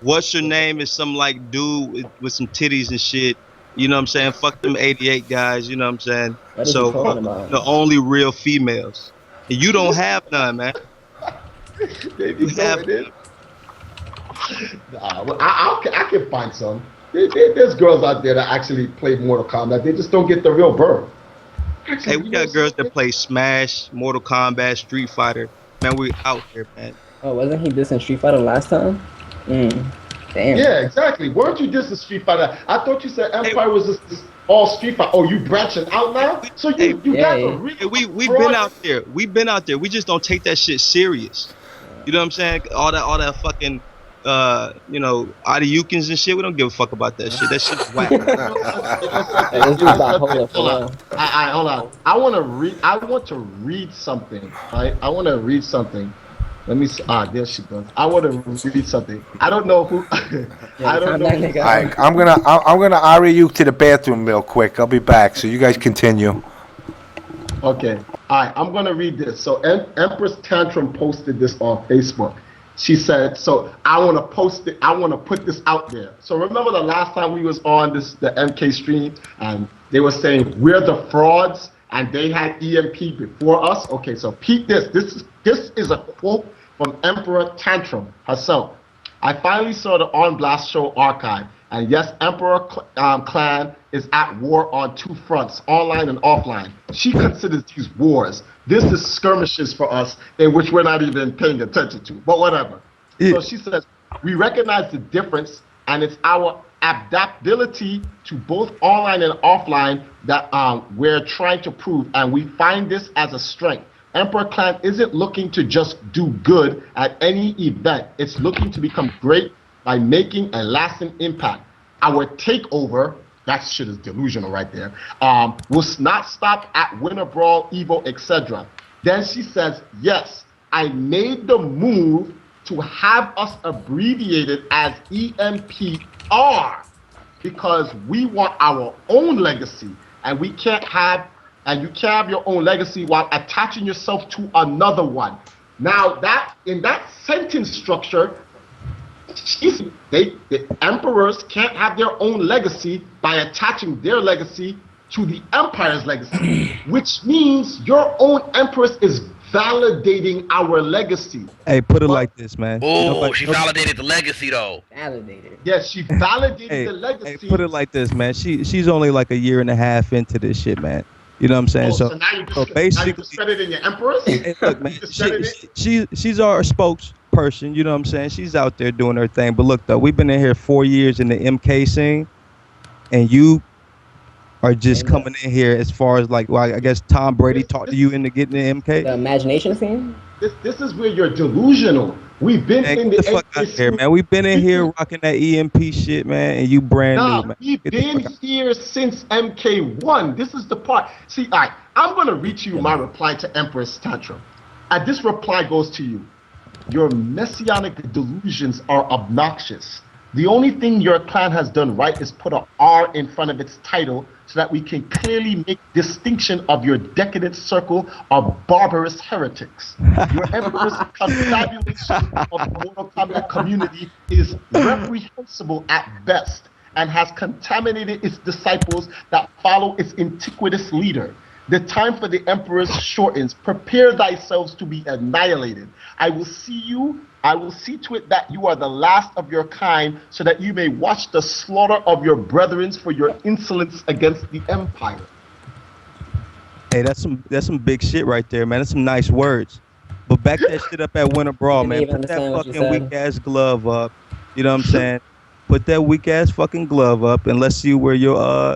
Speaker 12: What's your name is some like dude with some titties and shit. You know what I'm saying? Fuck them 88 guys. You know what I'm saying? So the only real females. And you don't have none, man.
Speaker 3: You have it. I can find some. There's girls out there that actually play Mortal Kombat. They just don't get the real burn.
Speaker 12: Hey, we got girls that play Smash, Mortal Kombat, Street Fighter. Man, we out here, man.
Speaker 13: Oh, wasn't he dissing Street Fighter last time? Damn.
Speaker 3: Yeah, exactly. Weren't you dissing Street Fighter? I thought you said Empire was just all Street Fighter. Oh, you branching out now? So you got the real.
Speaker 12: Hey, we've been out there. We've been out there. We just don't take that shit serious. You know what I'm saying? All that fucking Adiukins and shit. We don't give a fuck about that shit. That shit's whack.
Speaker 3: Hold on. I want to read something. Right? I want to read something. Let me see. There she goes. I want to read something. I don't know who. I don't know.
Speaker 5: All right, I'm gonna hurry you to the bathroom real quick. I'll be back. So you guys continue.
Speaker 3: Okay. All right. I'm gonna read this. So Empress Tantrum posted this on Facebook. She said, "So I want to post it. I want to put this out there." So remember the last time we was on the MK stream, and they were saying we're the frauds, and they had EMP before us. Okay. So peep this. This is a quote from Emperor Tantrum herself. "I finally saw the On Blast show archive, and yes, Emperor Clan is at war on 2 fronts, online and offline. She considers these wars. This is skirmishes for us, in which we're not even paying attention to, but whatever." So she says, "We recognize the difference, and it's our adaptability to both online and offline that we're trying to prove, and we find this as a strength. Emperor Clan isn't looking to just do good at any event. It's looking to become great by making a lasting impact. Our takeover," that shit is delusional right there, "will not stop at Winter Brawl, Evo, etc." Then she says, "Yes, I made the move to have us abbreviated as EMPR because we want our own legacy, and we can't have and you can't have your own legacy while attaching yourself to another one." Now that in that sentence structure, the emperors can't have their own legacy by attaching their legacy to the Empire's legacy, which means your own Empress is validating our legacy.
Speaker 12: Hey, put it like this, man.
Speaker 2: Oh, she validated the legacy though.
Speaker 13: Validated.
Speaker 3: Yes, she validated the legacy.
Speaker 12: Hey, put it like this, man. She's only like a year and a half into this shit, man. You know what I'm saying?
Speaker 3: So now you're
Speaker 12: basically,
Speaker 3: discrediting your Empress?
Speaker 12: Hey, look, man, she's our spokesperson. You know what I'm saying? She's out there doing her thing. But look, though, we've been in here 4 years in the MK scene, and you are just coming in here as far as like, well, I guess Tom Brady talked to you into getting the MK.
Speaker 13: The imagination scene.
Speaker 3: This is where you're delusional. We've been in the
Speaker 12: fuck out here, man. We've been in here rocking that EMP shit, man, and you brand new, man.
Speaker 3: We've been here since MK1. This is the part. See, I'm gonna read you my reply to Empress Tantrum. And this reply goes to you. Your messianic delusions are obnoxious. The only thing your clan has done right is put an R in front of its title so that we can clearly make distinction of your decadent circle of barbarous heretics. Your Empress confabulation of the Mortal Kombat community is reprehensible at best and has contaminated its disciples that follow its antiquitous leader. The time for the Emperors shortens. Prepare thyselves to be annihilated. I will see to it that you are the last of your kind, so that you may watch the slaughter of your brethren for your insolence against the Empire.
Speaker 12: Hey, that's some big shit right there, man. That's some nice words. But back that shit up at Winter Brawl, man. Put that fucking weak ass glove up. You know what I'm saying? Put that weak ass fucking glove up, and let's see where your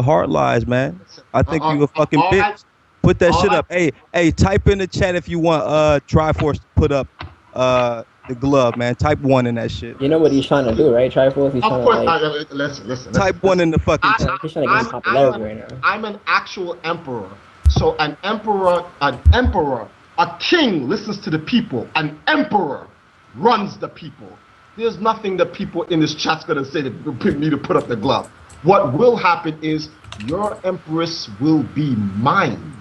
Speaker 12: heart lies, man. I think you a fucking bitch. Put that shit up. Hey, type in the chat if you want Triforce to put up the glove, man. Type 1 in that shit.
Speaker 13: You know what he's trying to do, right? Triforce. He's trying to
Speaker 3: listen.
Speaker 12: Type 1 in the fucking chat.
Speaker 13: He's trying to get popularity right now.
Speaker 3: I'm an actual emperor. So an emperor, a king listens to the people. An emperor runs the people. There's nothing that people in this chat's gonna say to me to put up the glove. What will happen is your Empress will be mine.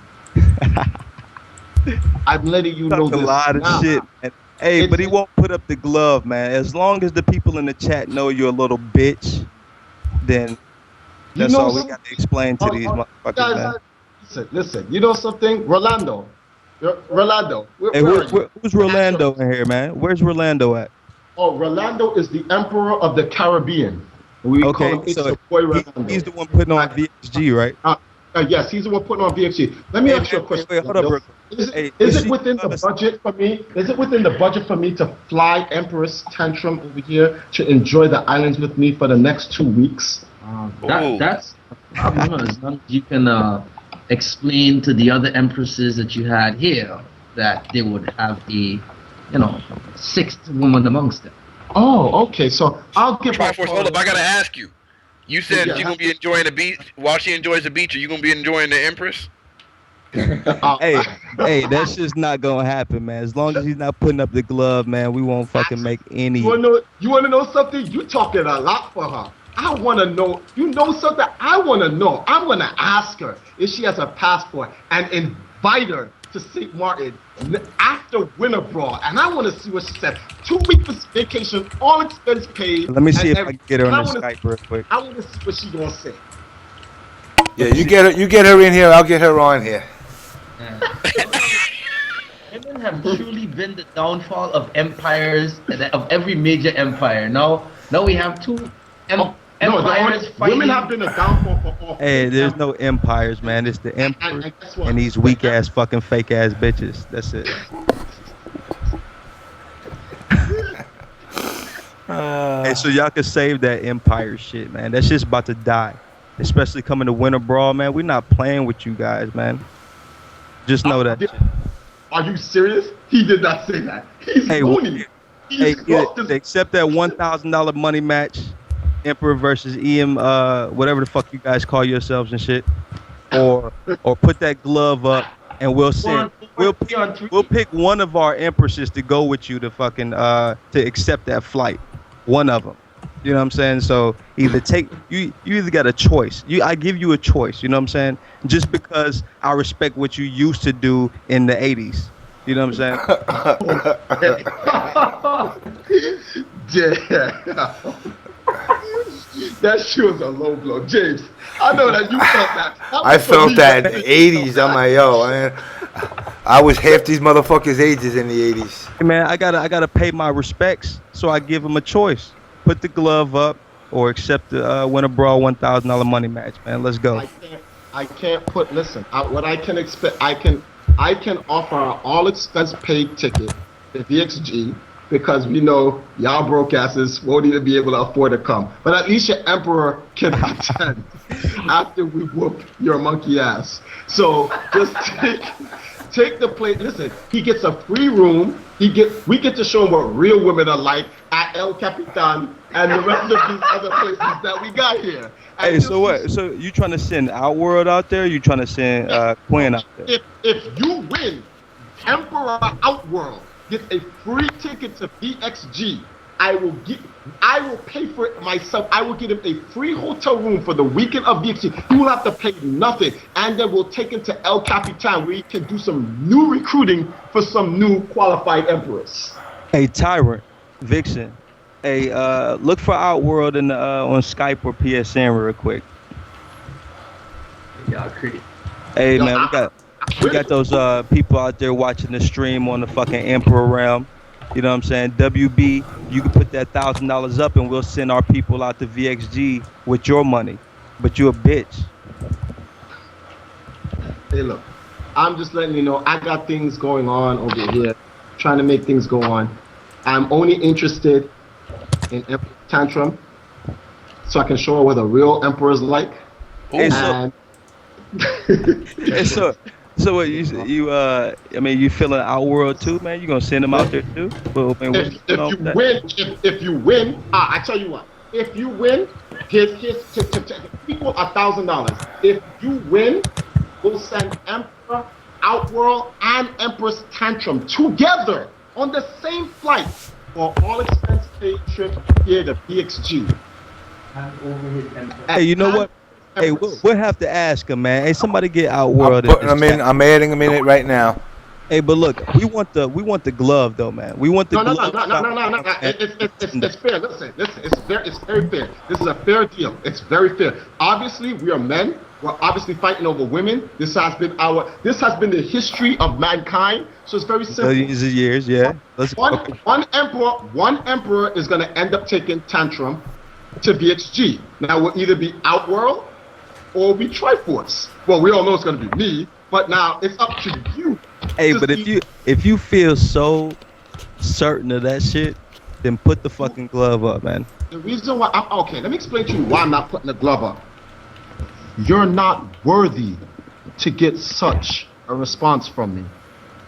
Speaker 3: I'm letting you know this.
Speaker 12: A lot of shit, man. Hey, but he won't put up the glove, man. As long as the people in the chat know you're a little bitch, then that's all we got to explain to these motherfuckers,
Speaker 3: guys, man. Listen. You know something? Rolando.
Speaker 12: Hey, who's Rolando in here, man? Where's Rolando at?
Speaker 3: Oh, Rolando is the Emperor of the Caribbean. We call him
Speaker 12: so
Speaker 3: Rolando.
Speaker 12: He's the one putting on VXG, right?
Speaker 3: Yes, he's the one putting on VXG. Let me ask you a question.
Speaker 12: Wait, hold up,
Speaker 3: Is it within the budget for me? Is it within the budget for me to fly Empress Tantrum over here to enjoy the islands with me for the next 2 weeks?
Speaker 9: That's a problem. As long as you can explain to the other empresses that you had here that they would have a, sixth woman amongst them.
Speaker 3: Oh, okay. So I'll give
Speaker 2: Triforce, hold up. I gotta ask you. You said you're gonna be enjoying the beach while she enjoys the beach. Are you gonna be enjoying the Empress?
Speaker 12: Hey, that's just not gonna happen, man. As long as he's not putting up the glove, man, we won't fucking make any.
Speaker 3: You wanna know something? You talking a lot for her. I wanna know. You know something? I wanna know. I'm gonna ask her if she has a passport and invite her to St. Martin after Winter Brawl, and I want to see what she said. 2 weeks vacation, all expense paid.
Speaker 12: Let me see if I can get her on the Skype real quick.
Speaker 3: I want to see what she's gonna say.
Speaker 5: Yeah, you get her in here. I'll get her on here.
Speaker 9: Women have truly been the downfall of empires, of every major empire. Now we have two empires fighting.
Speaker 3: Women have been a downfall for all.
Speaker 12: Hey, there's no empires, man. It's the emperor and these weak ass fucking fake ass bitches. That's it. Hey, so y'all can save that empire shit, man. That shit's about to die. Especially coming to Winter Brawl, man. We're not playing with you guys, man. Just know that.
Speaker 3: Are you serious? He did not say that. He's loony.
Speaker 12: Accept that $1,000 money match. Emperor versus EM, whatever the fuck you guys call yourselves and shit, or put that glove up and we'll send. We'll pick one of our empresses to go with you to fucking to accept that flight. One of them. You know what I'm saying? So either you either got a choice. I give you a choice. You know what I'm saying? Just because I respect what you used to do in the '80s. You know what I'm saying?
Speaker 3: Yeah. That shit was a low blow, James. I know that you felt that.
Speaker 5: I felt that in the 80s. I'm like, yo, man. I was half these motherfuckers' ages in the 80s.
Speaker 12: Hey, man, I gotta pay my respects, so I give them a choice: put the glove up or accept the win a brawl $1,000 money match. Man, let's go.
Speaker 3: I can't put. Listen, what I can expect, I can offer an all expense paid ticket to VXG because we know y'all broke asses won't even be able to afford to come. But at least your emperor can attend after we whoop your monkey ass. So just take the plate. Listen, he gets a free room. We get to show him what real women are like at El Capitan and the rest of these other places that we got here. And
Speaker 12: Hey, so what? So you trying to send Outworld out there? Or you trying to send Quinn out there?
Speaker 3: If you win, Emperor Outworld gets a free ticket to VXG. I will pay for it myself. I will get him a free hotel room for the weekend of VXG. He will have to pay nothing, and then we'll take him to El Capitan where he can do some new recruiting for some new qualified emperors.
Speaker 12: Hey, Tyrant, Vixen. Hey, look for Outworld on Skype or PSN real quick.
Speaker 9: Y'all crazy.
Speaker 12: Hey, man, we got those people out there watching the stream on the fucking Emperor Realm. You know what I'm saying? WB, you can put that $1,000 up and we'll send our people out to VXG with your money. But you a bitch.
Speaker 3: Hey, look, I'm just letting you know I got things going on over here, trying to make things go on. I'm only interested in Emperor Tantrum so I can show her what a real emperor is like.
Speaker 12: Hey, so what you I mean, you feeling Outworld too, man? You gonna send them out there too? Well, man,
Speaker 3: if you win, I tell you what. If you win, here's equal $1,000. If you win, we'll send Emperor Outworld and Empress Tantrum together on the same flight for all expense paid trip here to VXG.
Speaker 12: Hey, you know what? Hey, we'll have to ask him, man. Hey, somebody get Outworld.
Speaker 5: I'm adding him in it right now.
Speaker 12: Hey, but look, we want the glove though, man. We want the glove.
Speaker 3: No. It's fair. Listen. It's very fair. This is a fair deal. It's very fair. Obviously, we are men. We're obviously fighting over women. This has been the history of mankind. So it's very simple.
Speaker 12: Billions of years, yeah.
Speaker 3: One emperor is going to end up taking Tantrum to VXG. Now we'll either be Outworld or be Triforce. Well, we all know it's going to be me, but now it's up to you.
Speaker 12: Hey, but if you feel so certain of that shit, then put the fucking glove up, man.
Speaker 3: The reason why let me explain to you why I'm not putting the glove up. You're not worthy to get such a response from me,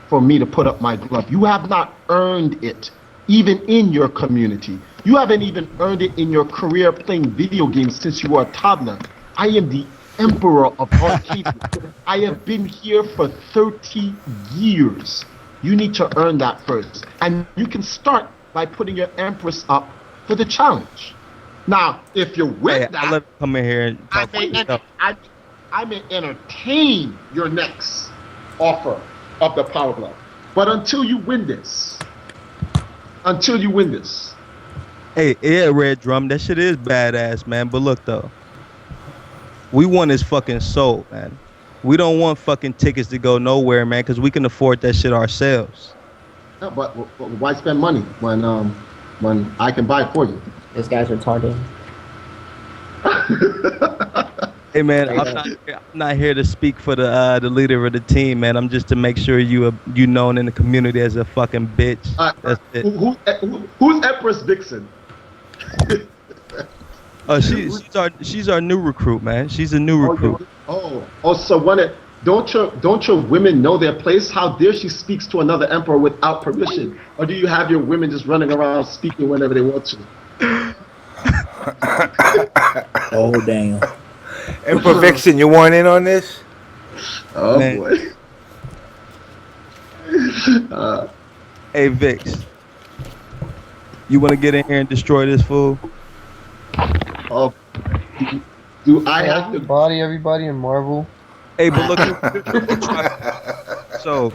Speaker 3: for me to put up my glove. You have not earned it, even in your community. You haven't even earned it in your career playing video games since you were a toddler. I am the emperor of arcade. I have been here for 30 years. You need to earn that first. And you can start by putting your empress up for the challenge. Now, if you're with that,
Speaker 12: I'll let him come in here and talk
Speaker 3: I may entertain your next offer of the Power Glove. But until you win this,
Speaker 12: Hey, yeah, Red Drum, that shit is badass, man. But look though, we want his fucking soul, man. We don't want fucking tickets to go nowhere, man, because we can afford that shit ourselves.
Speaker 3: No, but why spend money when I can buy it for you?
Speaker 13: This guy's retarded.
Speaker 12: Hey man, I'm not here to speak for the leader of the team, man. I'm just to make sure you known in the community as a fucking bitch. That's it.
Speaker 3: Who's Empress Vixen?
Speaker 12: She's our new recruit, man. She's a new recruit.
Speaker 3: So don't your women know their place? How dare she speaks to another emperor without permission? Or do you have your women just running around speaking whenever they want to?
Speaker 11: Oh damn.
Speaker 5: Emperor Vixen, you want in on this?
Speaker 3: Oh
Speaker 12: man.
Speaker 3: Boy.
Speaker 12: Hey Vix, you want to get in here and destroy this fool?
Speaker 3: Oh, do I have to
Speaker 1: body everybody in Marvel?
Speaker 12: Hey, but look. So,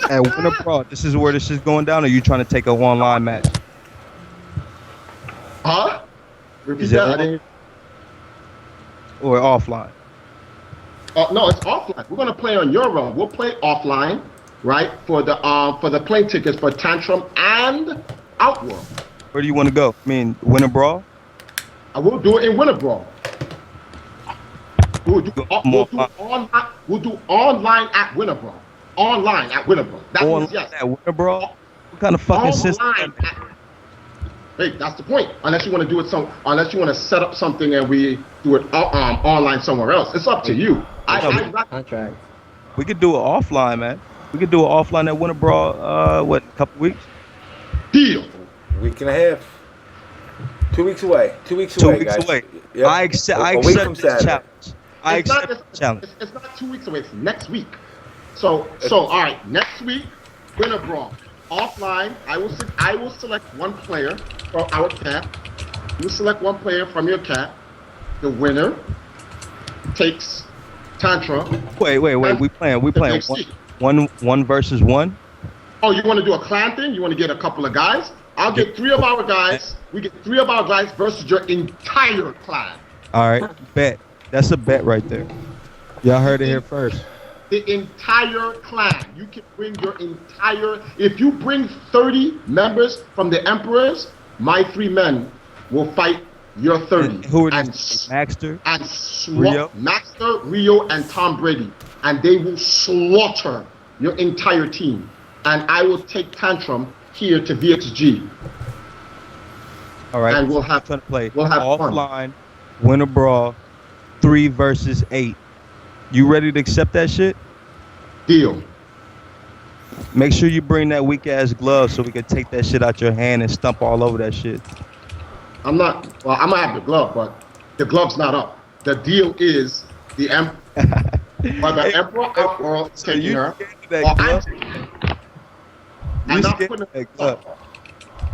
Speaker 12: at Winter Brawl, this is where this is going down. Or are you trying to take a one-line match?
Speaker 3: Huh?
Speaker 12: Is it on or offline?
Speaker 3: No, it's offline. We're gonna play on your realm. We'll play offline, right? For the plane tickets for Tantrum and Outworld.
Speaker 12: Where do you want to go? I mean, Winter Brawl?
Speaker 3: I will do it in Winter Brawl. We'll do online at Winter Brawl. Online at Winter Brawl. That means yes.
Speaker 12: At Winter Brawl? What kind of fucking system?
Speaker 3: Hey, that's the point. Unless you want to do it unless you want to set up something and we do it online somewhere else. It's up to you.
Speaker 13: Contract.
Speaker 12: We could do it offline, man. We could do it offline at Winter Brawl. What? A couple weeks?
Speaker 3: Deal.
Speaker 5: Week and a half. 2 weeks away. 2 weeks away, guys.
Speaker 12: 2 weeks away.
Speaker 5: Yep.
Speaker 12: I accept this challenge. I accept the challenge.
Speaker 3: It's not 2 weeks away. It's next week. So all right. Next week, Winter Brawl offline. I will select one player from our cat. You select one player from your cat. The winner takes Tantra.
Speaker 12: Wait. We playing one versus one.
Speaker 3: Oh, you want to do a clan thing? You want to get a couple of guys? I'll get 3 of our guys. We get 3 of our guys versus your entire clan.
Speaker 12: All right, bet. That's a bet right there. Y'all heard it here first.
Speaker 3: The entire clan. You can bring your entire. If you bring 30 members from the Emperors, my 3 men will fight your 30.
Speaker 12: And who are these? Maxter?
Speaker 3: And
Speaker 12: Rio?
Speaker 3: Maxter, Rio, and Tom Brady. And they will slaughter your entire team. And I will take Tantrum here to VXG.
Speaker 12: All right.
Speaker 3: And we'll have
Speaker 12: fun to play.
Speaker 3: We'll have
Speaker 12: offline, Winter Brawl, 3 versus 8. You ready to accept that shit?
Speaker 3: Deal.
Speaker 12: Make sure you bring that weak ass glove so we can take that shit out your hand and stump all over that shit.
Speaker 3: I'm gonna have the glove, but the glove's not up. The deal is the Emperor Outworld is taking her. I'm not putting that glove.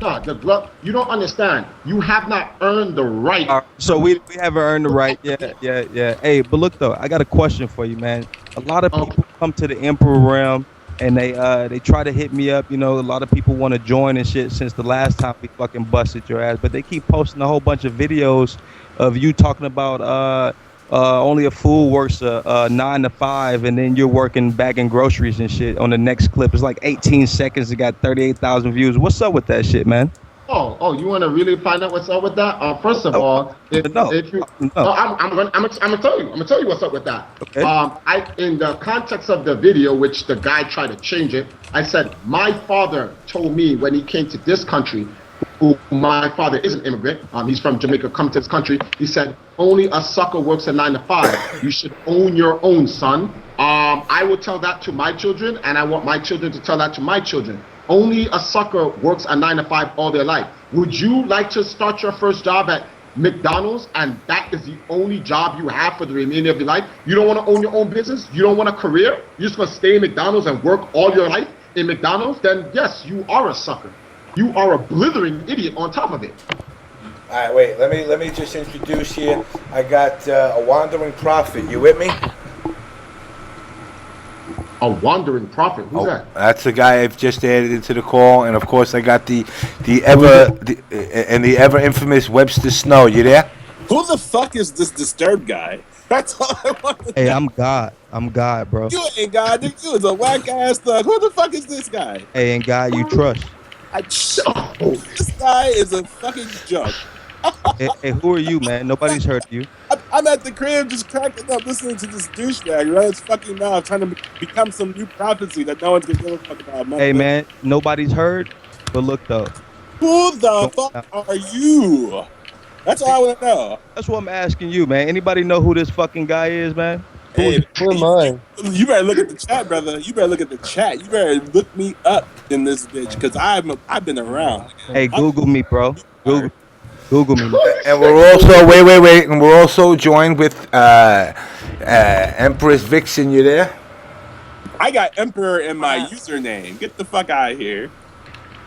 Speaker 3: No, the glove. You don't understand. You have not earned the right.
Speaker 12: So we haven't earned the right. Yeah. Hey, but look though, I got a question for you, man. A lot of people come to the Emperor realm and they try to hit me up. You know, a lot of people want to join and shit since the last time we fucking busted your ass. But they keep posting a whole bunch of videos of you talking about only a fool works 9 to 5, and then you're working bagging groceries and shit on the next clip. It's like 18 seconds. It got 38,000 views. What's up with that shit, man?
Speaker 3: Oh, you want to really find out what's up with that? First of all, I'm gonna tell you. I'm gonna tell you what's up with that.
Speaker 12: Okay.
Speaker 3: In the context of the video, which the guy tried to change it, I said my father told me when he came to this country. My father is an immigrant. He's from Jamaica, come to this country. He said, only a sucker works a 9 to 5. You should own your own, son. I will tell that to my children, and I want my children to tell that to my children. Only a sucker works a 9 to 5 all their life. Would you like to start your first job at McDonald's, and that is the only job you have for the remainder of your life? You don't want to own your own business? You don't want a career? You're just going to stay in McDonald's and work all your life in McDonald's? Then yes, you are a sucker. You are a blithering idiot on top of it.
Speaker 5: All right, wait. Let me just introduce here. I got a wandering prophet. You with me?
Speaker 3: A wandering prophet. Who's that?
Speaker 5: That's the guy I've just added into the call, and of course I got the ever infamous Webster Snow. You there?
Speaker 14: Who the fuck is this Dztrbed guy? That's all I want to know.
Speaker 12: Hey, I'm God, bro.
Speaker 14: You ain't God. Nigga. You is a whack ass thug. Who the fuck is this guy?
Speaker 12: Hey, and God you trust.
Speaker 14: This guy is a fucking joke.
Speaker 12: Hey, who are you, man? Nobody's heard of you.
Speaker 14: I'm at the crib just cracking up listening to this douchebag run his fucking mouth trying to become some new prophecy that no one's gonna give a fuck about.
Speaker 12: Hey, man, nobody's heard, but look though.
Speaker 14: Who the fuck are you? That's all I want to know.
Speaker 12: That's what I'm asking you, man. Anybody know who this fucking guy is, man?
Speaker 14: Hey,
Speaker 1: who am I?
Speaker 14: You better look at the chat, brother. You better look at the chat. You better look me up in this bitch, because I've been around.
Speaker 12: Hey, Google me, bro. Google me.
Speaker 5: And we're also wait, and we're also joined with Empress Vixen. You there?
Speaker 14: I got Emperor in my username. Get the fuck out of here.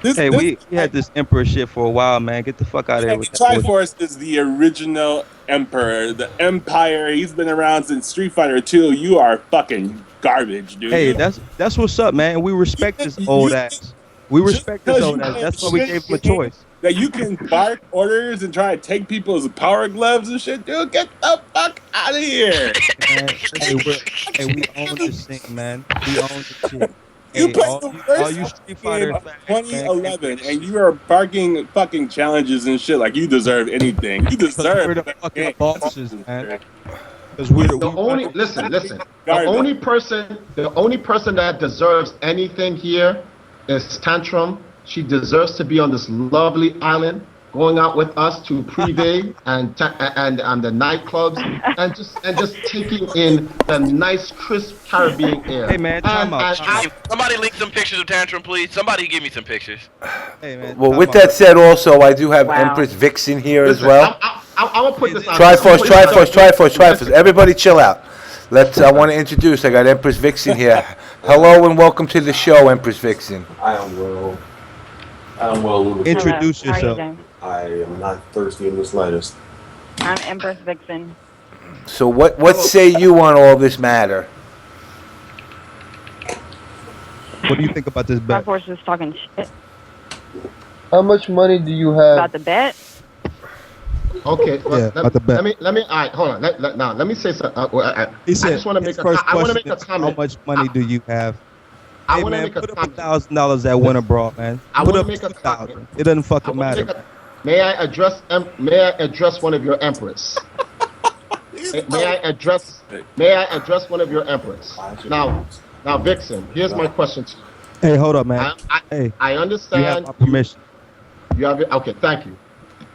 Speaker 12: We had this Emperor shit for a while, man. Get the fuck out of here with that.
Speaker 14: Triforce is the original Emperor, the Empire. He's been around since Street Fighter 2. You are fucking garbage, dude.
Speaker 12: Hey, that's what's up, man. We respect this old ass. We respect this old ass. That's why we gave him a choice.
Speaker 14: That you can bark orders and try to take people's power gloves and shit, dude. Get the fuck Out of here.
Speaker 6: Man, we own this thing, man. We own this shit.
Speaker 14: You
Speaker 6: Hey,
Speaker 14: played the
Speaker 6: all
Speaker 14: worst
Speaker 6: you Street Fighter
Speaker 14: game of
Speaker 6: fans, man,
Speaker 14: 2011, and you are barking fucking challenges and shit like you deserve anything. You deserve
Speaker 6: we're the
Speaker 14: that
Speaker 6: fucking
Speaker 14: game.
Speaker 6: bosses, man. Because we're
Speaker 3: The only listen. The only person that deserves anything here is Tantrum. She deserves to be on this lovely island, going out with us to Privé and the nightclubs, and just taking in the nice, crisp Caribbean air.
Speaker 6: Hey man, time out.
Speaker 2: Somebody link some pictures of Tantrum, please. Somebody give me some pictures.
Speaker 6: Hey man.
Speaker 5: Well, with that said, also I do have Empress Vixen here as well.
Speaker 3: I'm gonna put this on.
Speaker 5: Triforce. Everybody, chill out. I want to introduce. I got Empress Vixen here. Hello and welcome to the show, Empress Vixen.
Speaker 8: I am well. Lubricant.
Speaker 6: Introduce
Speaker 15: Hello. How are you
Speaker 6: yourself.
Speaker 15: doing?
Speaker 8: I am not thirsty in the slightest.
Speaker 15: I'm Empress Vixen.
Speaker 5: So what say you on all this matter?
Speaker 6: What do you think about this bet?
Speaker 15: Triforce is talking shit
Speaker 1: How much money do you have?
Speaker 15: about the bet.
Speaker 3: Okay, well,
Speaker 6: Yeah, about the bet.
Speaker 3: let me. All right, hold on. Let me say something.
Speaker 6: He said,
Speaker 3: I just want to make
Speaker 6: his first
Speaker 3: I want to
Speaker 6: question
Speaker 3: make a
Speaker 6: is,
Speaker 3: comment.
Speaker 6: how much money do you have?
Speaker 3: I
Speaker 6: Hey
Speaker 3: want to
Speaker 6: man,
Speaker 3: make a
Speaker 6: put up
Speaker 3: comment.
Speaker 6: $1,000 at Winter Brawl, man.
Speaker 3: I
Speaker 6: Put
Speaker 3: wanna
Speaker 6: up
Speaker 3: make a
Speaker 6: 2,000.
Speaker 3: comment.
Speaker 6: It doesn't fucking matter.
Speaker 3: May I address one of your empress? May I address one of your empress? Now, Vixen, here's my question to you.
Speaker 6: Hey, hold up, man. Hey,
Speaker 3: I understand.
Speaker 6: you have my permission.
Speaker 3: You have it? Okay, thank you.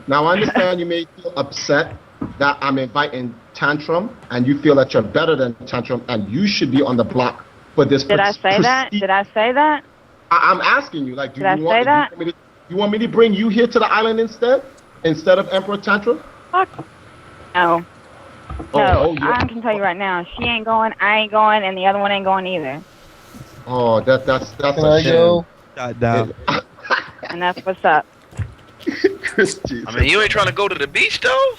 Speaker 3: Now, I understand you may feel upset that I'm inviting Tantrum, and you feel that you're better than Tantrum, and you should be on the block for this.
Speaker 15: Did I say that? Did I say that?
Speaker 3: I'm asking you, like,
Speaker 15: Did I say that?
Speaker 3: You want me to bring you here to the island instead of Emperor Tantrum?
Speaker 15: Fuck. No.
Speaker 3: Oh,
Speaker 15: No,
Speaker 3: yeah.
Speaker 15: I can tell you right now. She ain't going, I ain't going, and the other one ain't going either.
Speaker 3: Oh, that's
Speaker 1: Can
Speaker 3: a
Speaker 1: I
Speaker 3: shame.
Speaker 1: go?
Speaker 6: Shut down.
Speaker 15: And that's what's up.
Speaker 2: I mean, you ain't trying to go to the beach though.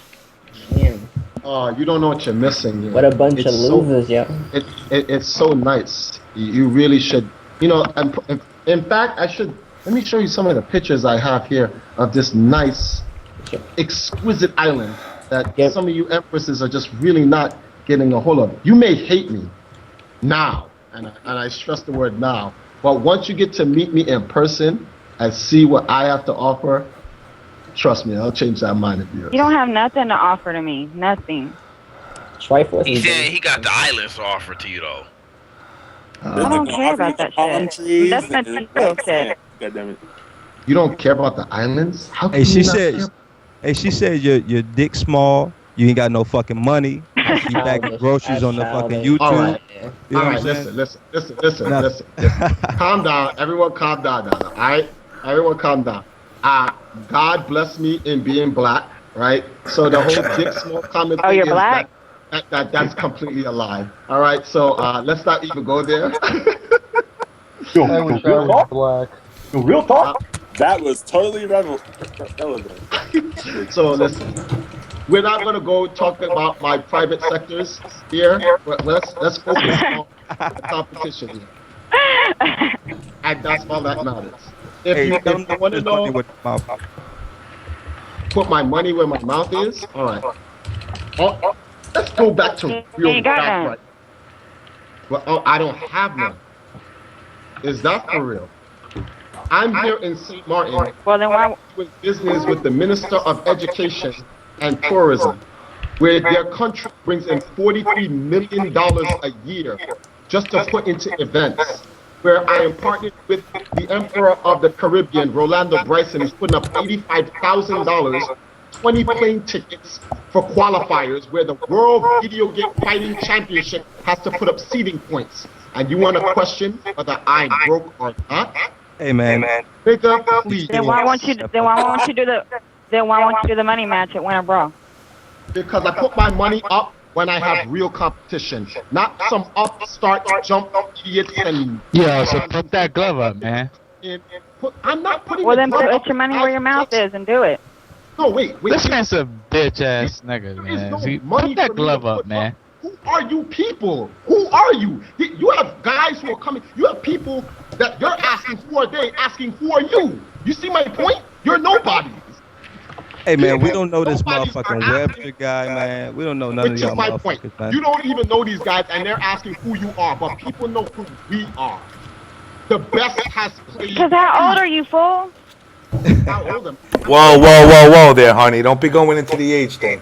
Speaker 13: Damn.
Speaker 3: Oh, you don't know what you're missing.
Speaker 13: What a bunch of
Speaker 3: so-
Speaker 13: losers, yo.
Speaker 3: It's so nice. You really should. You know, in fact, let me show you some of the pictures I have here of this nice, exquisite island that some of you empresses are just really not getting a hold of. You may hate me now, and I stress the word now, but once you get to meet me in person and see what I have to offer, trust me, I'll change that mind of yours.
Speaker 15: You don't have nothing to offer to me. Nothing.
Speaker 13: Triforce.
Speaker 2: He said he got the islands to offer to you though.
Speaker 15: I don't care about that shit. That's material shit.
Speaker 14: God damn it.
Speaker 3: You don't care about the islands? How can
Speaker 6: Hey, she
Speaker 3: you not
Speaker 6: said.
Speaker 3: care?
Speaker 6: Hey, she said your dick small. You ain't got no fucking money. I see you bagging groceries on the fucking YouTube.
Speaker 3: All right.
Speaker 6: You know
Speaker 3: All
Speaker 6: what
Speaker 3: right,
Speaker 6: I'm saying?
Speaker 3: listen. Calm down. Everyone calm down now. All right? Everyone calm down. God bless me in being black, right? So the whole dick small comment
Speaker 15: Oh,
Speaker 3: thing
Speaker 15: you're
Speaker 3: is
Speaker 15: black?
Speaker 3: that's completely a lie. All right? So let's not even go there.
Speaker 1: I wish I was black.
Speaker 14: Real talk? That was totally relevant.
Speaker 3: So listen, we're not gonna go talk about my private sectors here, but let's focus on the competition here. And that's all that matters. If you want to know put my money where my mouth is, all right. Let's go back to real
Speaker 15: You got
Speaker 3: fact,
Speaker 15: none.
Speaker 3: right? Well, I don't have none. Is that for real? I'm here in St. Martin.
Speaker 15: Well, then why?
Speaker 3: Doing business with the Minister of Education and Tourism, where their country brings in $43 million a year just to put into events. Where I am partnered with the Emperor of the Caribbean, Rolando Bryson, who's putting up $85,000, 20 plane tickets for qualifiers, where the World Video Game Fighting Championship has to put up seeding points. And you want to question whether I'm broke or not?
Speaker 6: Hey man.
Speaker 3: Nigga, please.
Speaker 15: Then why won't you? Then why won't you do the? Then why won't you do the money match at Winter Brawl?
Speaker 3: Because I put my money up when I have real competition, not some upstart jump idiots and.
Speaker 16: Yo, so put that glove up, man.
Speaker 3: I'm not putting.
Speaker 15: Well,
Speaker 3: the
Speaker 15: then
Speaker 3: glove
Speaker 15: put
Speaker 3: up.
Speaker 15: your money where your mouth is and do it.
Speaker 3: No, wait.
Speaker 16: This man's a bitch ass nigga, man. See, put that glove up, man.
Speaker 3: Who are you people? Who are you? You have guys who are coming. You have people that you're asking who are they, asking who are you. You see my point? You're nobody.
Speaker 6: Hey man, we don't know this
Speaker 3: Nobody's
Speaker 6: motherfucking Webster guy, man. We don't know none of
Speaker 3: Which
Speaker 6: y'all
Speaker 3: is my point.
Speaker 6: motherfuckers, man.
Speaker 3: You don't even know these guys, and they're asking who you are, but people know who we are. The best has played.
Speaker 15: Because how old are you, fool?
Speaker 3: How old am I?
Speaker 5: Whoa there, honey. Don't be going into the age thing.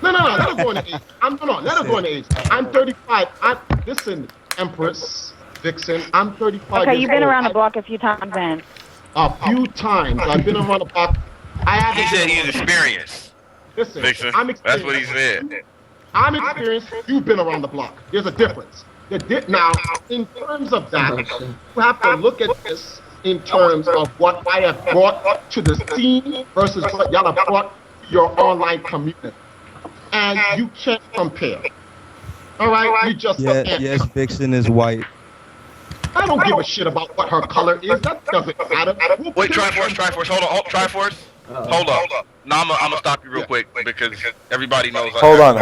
Speaker 3: No. Let us go into age. Let us go into age. I'm 35. Listen, Empress, Vixen. I'm 35.
Speaker 15: Okay, you've been around the block a few times, then.
Speaker 3: A few times. I've been around the block.
Speaker 2: He said he's experienced.
Speaker 3: Listen,
Speaker 2: Vixen.
Speaker 3: I'm experienced.
Speaker 2: That's what he said.
Speaker 3: I'm experienced. You've been around the block. There's a difference. Now, in terms of that, you have to look at this in terms of what I have brought to the scene versus what y'all have brought to your online community. And you can't compare. All right? You just can't.
Speaker 6: Yes, Vixen is white.
Speaker 3: I don't give a shit about what her color is. That doesn't matter.
Speaker 2: Wait, Triforce, hold on. Triforce, hold up. No, I'm gonna stop you real quick because everybody knows.
Speaker 5: Hold on.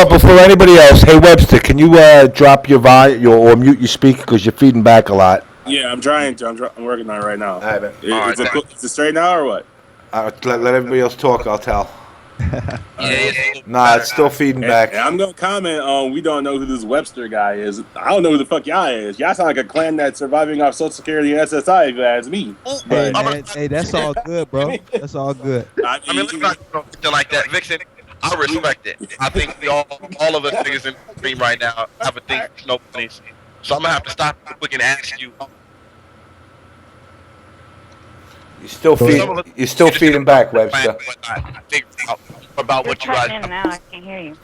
Speaker 5: Before anybody else, hey Webster, can you drop your volume or mute your speaker because you're feeding back a lot?
Speaker 14: Yeah, I'm trying to. I'm working on it right now.
Speaker 5: All right,
Speaker 14: Is it straight now or what?
Speaker 5: Let everybody else talk. I'll tell. Nah, it's still feeding back.
Speaker 14: And I'm gonna comment on we don't know who this Webster guy is. I don't know who the fuck y'all is. Y'all sound like a clan that's surviving off Social Security and SSI if you ask me.
Speaker 6: Hey, man, hey, that's all good, bro. That's all good.
Speaker 2: I mean, let's not do something like that, Vixen. I respect it. I think all of us niggas in the stream right now have a thing for nobody's. So I'm gonna have to stop real quick and ask you.
Speaker 5: You're still feeding back, Webster.
Speaker 2: About what you guys.
Speaker 15: Now I can't hear you.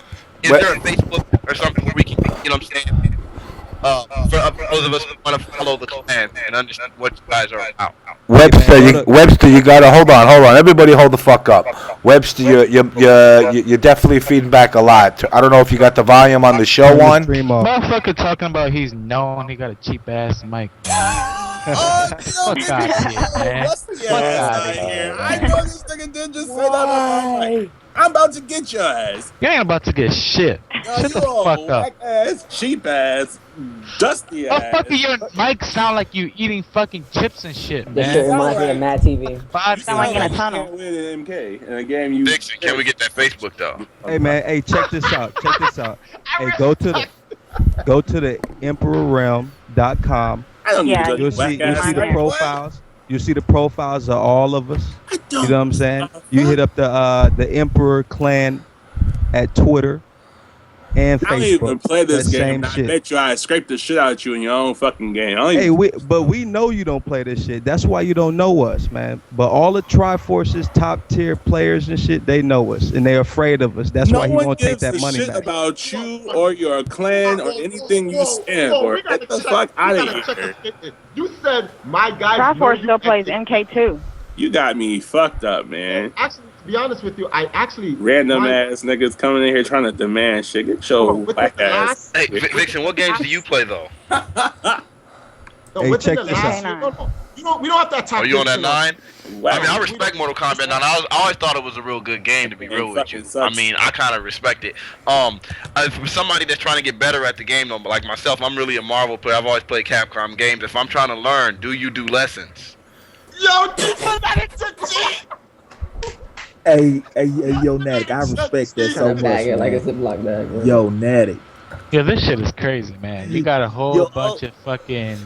Speaker 2: Is there a Facebook or something where we can, you know what I'm saying? For those of us who want to follow the clan and understand what you guys are about.
Speaker 5: Webster, you gotta hold on. Everybody, hold the fuck up. Webster, you're definitely feeding back a lot. I don't know if you got the volume on the show on.
Speaker 16: Motherfucker talking about he's known he got a cheap ass mic. Fuck out of here, man. Fuck out of here.
Speaker 14: I know this nigga did just say that. I'm about to get your ass.
Speaker 16: You ain't about to get shit. Shut the fuck up.
Speaker 14: Black ass, cheap ass, dusty ass.
Speaker 16: Motherfucker, your mic sound like you eating fucking chips and shit, man.
Speaker 13: This shit reminds me of Mad TV.
Speaker 15: Sound like in a tunnel.
Speaker 14: Win MK in a game you.
Speaker 2: Dixon, can we get that Facebook though?
Speaker 6: Hey man, hey, check this out. Hey, go to the EmperorRealm.com. You'll see the profiles. You see the profiles of all of us. You know what I'm saying? You hit up the Emperor Clan at Twitter and Facebook.
Speaker 14: I don't even play this game. I
Speaker 6: Shit.
Speaker 14: bet you I scraped the shit out of you in your own fucking game.
Speaker 6: Hey, we know you don't play this shit. That's why you don't know us, man. But all the Triforce's top tier players and shit, they know us and they're afraid of us. That's why he won't take that money
Speaker 14: shit
Speaker 6: back.
Speaker 14: About you or your clan or anything you stand for. Get the fuck out of here.
Speaker 3: You said my guy.
Speaker 15: Triforce still plays MK2.
Speaker 14: You got me fucked up, man.
Speaker 3: Actually, to be honest with you, I actually
Speaker 14: random ass niggas coming in here trying to demand shit. Get your black ass.
Speaker 2: Hey, Vixen, what games do you play though?
Speaker 6: Hey, check this out.
Speaker 3: We don't have to attack.
Speaker 2: Are you on that 9?
Speaker 14: Wow.
Speaker 2: I mean, I respect Mortal Kombat 9. I always thought it was a real good game, to be real with you. I mean, I kind of respect it. For somebody that's trying to get better at the game, though, like myself, I'm really a Marvel player. I've always played Capcom games. If I'm trying to learn, do you do lessons?
Speaker 3: Yo, cheat.
Speaker 11: Hey, yo, Natic, I respect that so much.
Speaker 13: Like it's a block bag. Bro.
Speaker 11: Yo, Natic.
Speaker 16: Yeah, this shit is crazy, man. You got a whole bunch of fucking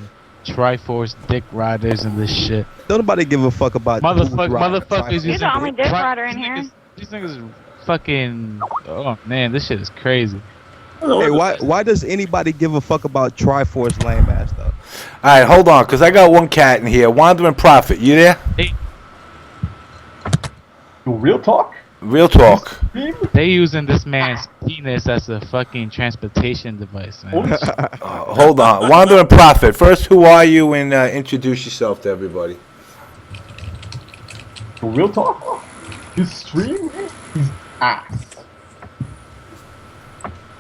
Speaker 16: Triforce dick riders and this shit.
Speaker 6: Don't nobody give a fuck about
Speaker 16: motherfuckers.
Speaker 15: You're the only dick rider in here.
Speaker 16: These niggas fucking. Oh man, this shit is crazy.
Speaker 6: Hey, why does anybody give a fuck about Triforce lame ass though?
Speaker 5: All right, hold on, cause I got one cat in here. Wandering Prophet, you there?
Speaker 16: Hey.
Speaker 4: Real talk.
Speaker 5: Real talk.
Speaker 16: They using this man's penis as a fucking transportation device, man.
Speaker 5: Hold on, Wandering Prophet. First, who are you, and introduce yourself to everybody.
Speaker 4: Real talk. His stream is ass.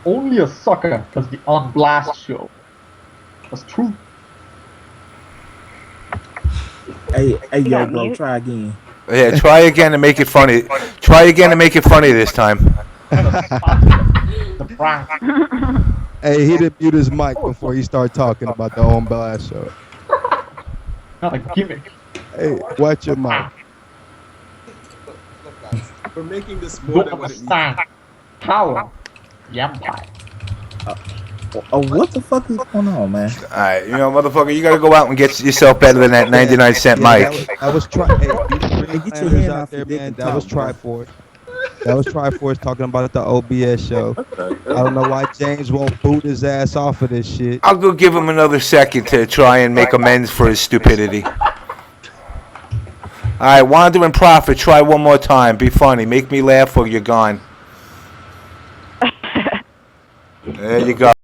Speaker 4: Only a sucker does the On Blast show. That's true. Hey, yo, bro, try again.
Speaker 5: Yeah, try again and make it funny. Try again and make it funny this time.
Speaker 6: Hey, he didn't mute his mic before he started talking about the On Blast show.
Speaker 4: Not a gimmick.
Speaker 6: Hey, watch your mic.
Speaker 8: for making this more than what it needs.
Speaker 4: Power. Empire.
Speaker 11: What the fuck is going on, man?
Speaker 5: Alright, you know, motherfucker, you gotta go out and get yourself better than that 99-cent mic.
Speaker 6: That was
Speaker 11: Get your hand
Speaker 6: out
Speaker 11: off
Speaker 6: there,
Speaker 11: the dick
Speaker 6: man.
Speaker 11: and
Speaker 6: That was
Speaker 11: talk,
Speaker 6: Triforce. That was Triforce talking about the OBS show. I don't know why James won't boot his ass off of this shit.
Speaker 5: I'll go give him another second to try and make amends for his stupidity. Alright, Wandering Prophet, try one more time. Be funny. Make me laugh or you're gone. There you go.